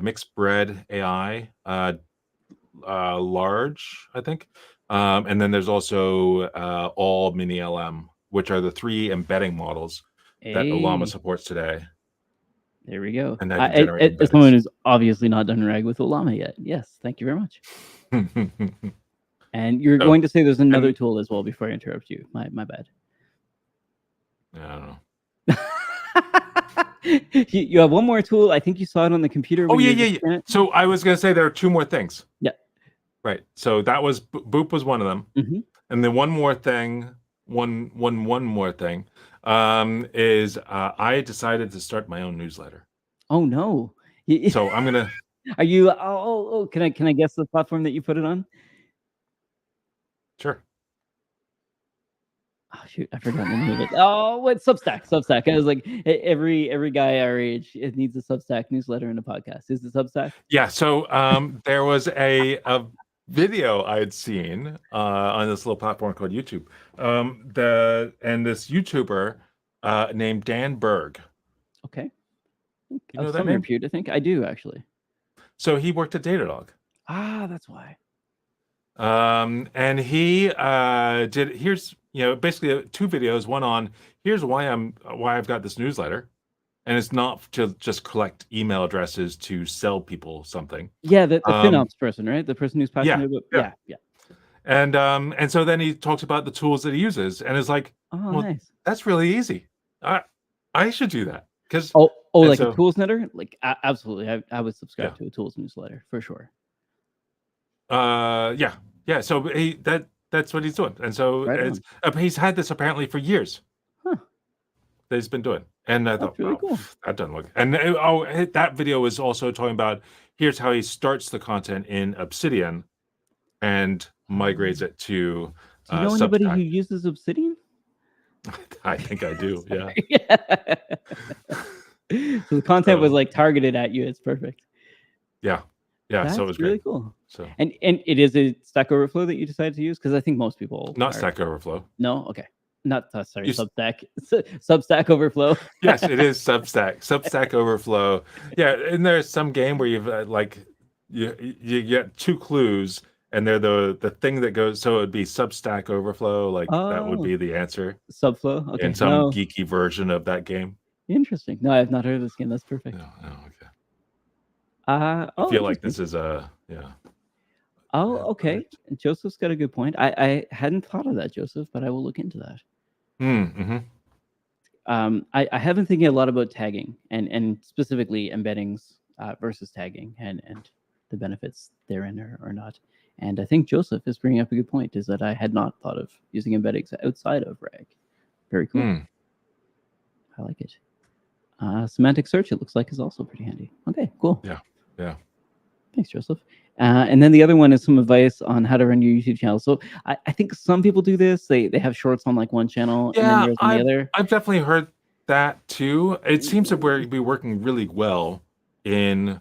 mixed bread AI, large, I think. And then there's also all mini LM, which are the 3 embedding models that Olama supports today. There we go. And as someone who's obviously not done rag with Olama yet. Yes, thank you very much. And you're going to say there's another tool as well before I interrupt you. My bad. I don't know. You have one more tool. I think you saw it on the computer. Oh, yeah. So I was going to say there are 2 more things. Yeah. Right. So that was Boop was one of them. And then one more thing is I decided to start my own newsletter. Oh no. So I'm gonna. Are you? Oh, can I guess the platform that you put it on? Sure. Oh shoot, I forgot the name of it. Oh, what Substack? Substack. I was like, every guy our age needs a Substack newsletter and a podcast. Is it Substack? Yeah. So there was a video I had seen on this little platform called YouTube. This YouTuber named Dan Berg. Okay. You know that name? Repute, I think I do actually. So he worked at Datadog. Ah, that's why. And he did. Here's basically 2 videos. One on here's why I've got this newsletter, and it's not to just collect email addresses to sell people something. Yeah, the FinOps person, right? The person who's passionate about. Yeah. And so then he talks about the tools that he uses, and it's like, oh, well, nice. That's really easy. I should do that because like a tools netter. Like absolutely, I would subscribe to a tools newsletter for sure. Yeah. So that's what he's doing, and so he's had this apparently for years. That he's been doing, and I thought, really cool. That doesn't look. And that video is also talking about here's how he starts the content in Obsidian, and migrates it to. Do you know anybody who uses Obsidian? I think I do. Yeah. So the content was like targeted at you. It's perfect. Yeah. That's so it was really great. Cool. So and it is a Stack Overflow that you decided to use because I think most people Stack Overflow. No, okay, not sorry, Substack. Substack Overflow. Yes, it is Substack Overflow. Yeah, and there's some game where you've you get 2 clues. And they're the thing that goes, so it would be Substack Overflow, that would be the answer. Subflow, okay. In some geeky version of that game. Interesting. No, I've not heard of this game. That's perfect. No, okay. I feel like this is Oh, Yeah, okay. perfect. Joseph's got a good point. I hadn't thought of that, Joseph, but I will look into that. Mm-hmm. I have been thinking a lot about tagging and specifically embeddings versus tagging and the benefits therein or not. And I think Joseph is bringing up a good point, is that I had not thought of using embeddings outside of RAG. Very cool. Mm. I like it. Semantic search, it looks like, is also pretty handy. Okay, cool. Yeah, yeah. Thanks, Joseph. And then the other one is some advice on how to run your YouTube channel. So I think some people do this. They have shorts on like one channel and then Yeah, theirs on the other. I've definitely heard that too. It seems to be working really well in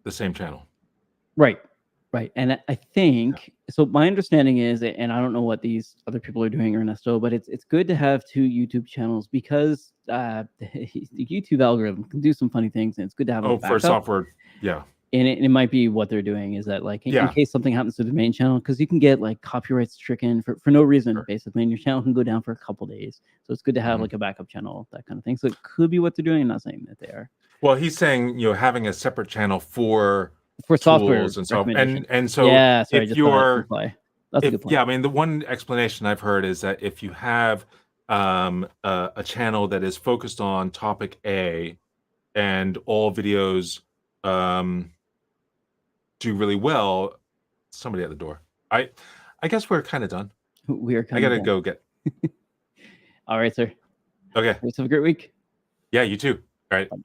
the same channel. Right. Right. And I think so. My understanding is, and I don't know what these other people are doing, Ernesto, but it's good to have two YouTube channels because the YouTube algorithm can do some funny things, and it's good to have like Oh, a for backup. software, yeah. And it might be what they're doing is that like in Yeah. case something happens to the main channel, because you can get like copyright stricken for no reason, Sure. basically, and your channel can go down for a couple days. So it's good to have like a backup channel, that kind of thing. So it could be what they're doing. I'm not saying that they are. Well, he's saying, having a separate channel for software tools and so recommendation. and so Yeah, sorry, I if just thought I'd you're reply. That's a good point. yeah, I mean, the one explanation I've heard is that if you have a channel that is focused on topic A and all videos do really well, somebody at the door. I guess we're kind of done. We are I kind of gotta done. go get. All right, sir. Okay. Have a great week. Yeah, you too. All right. Bye.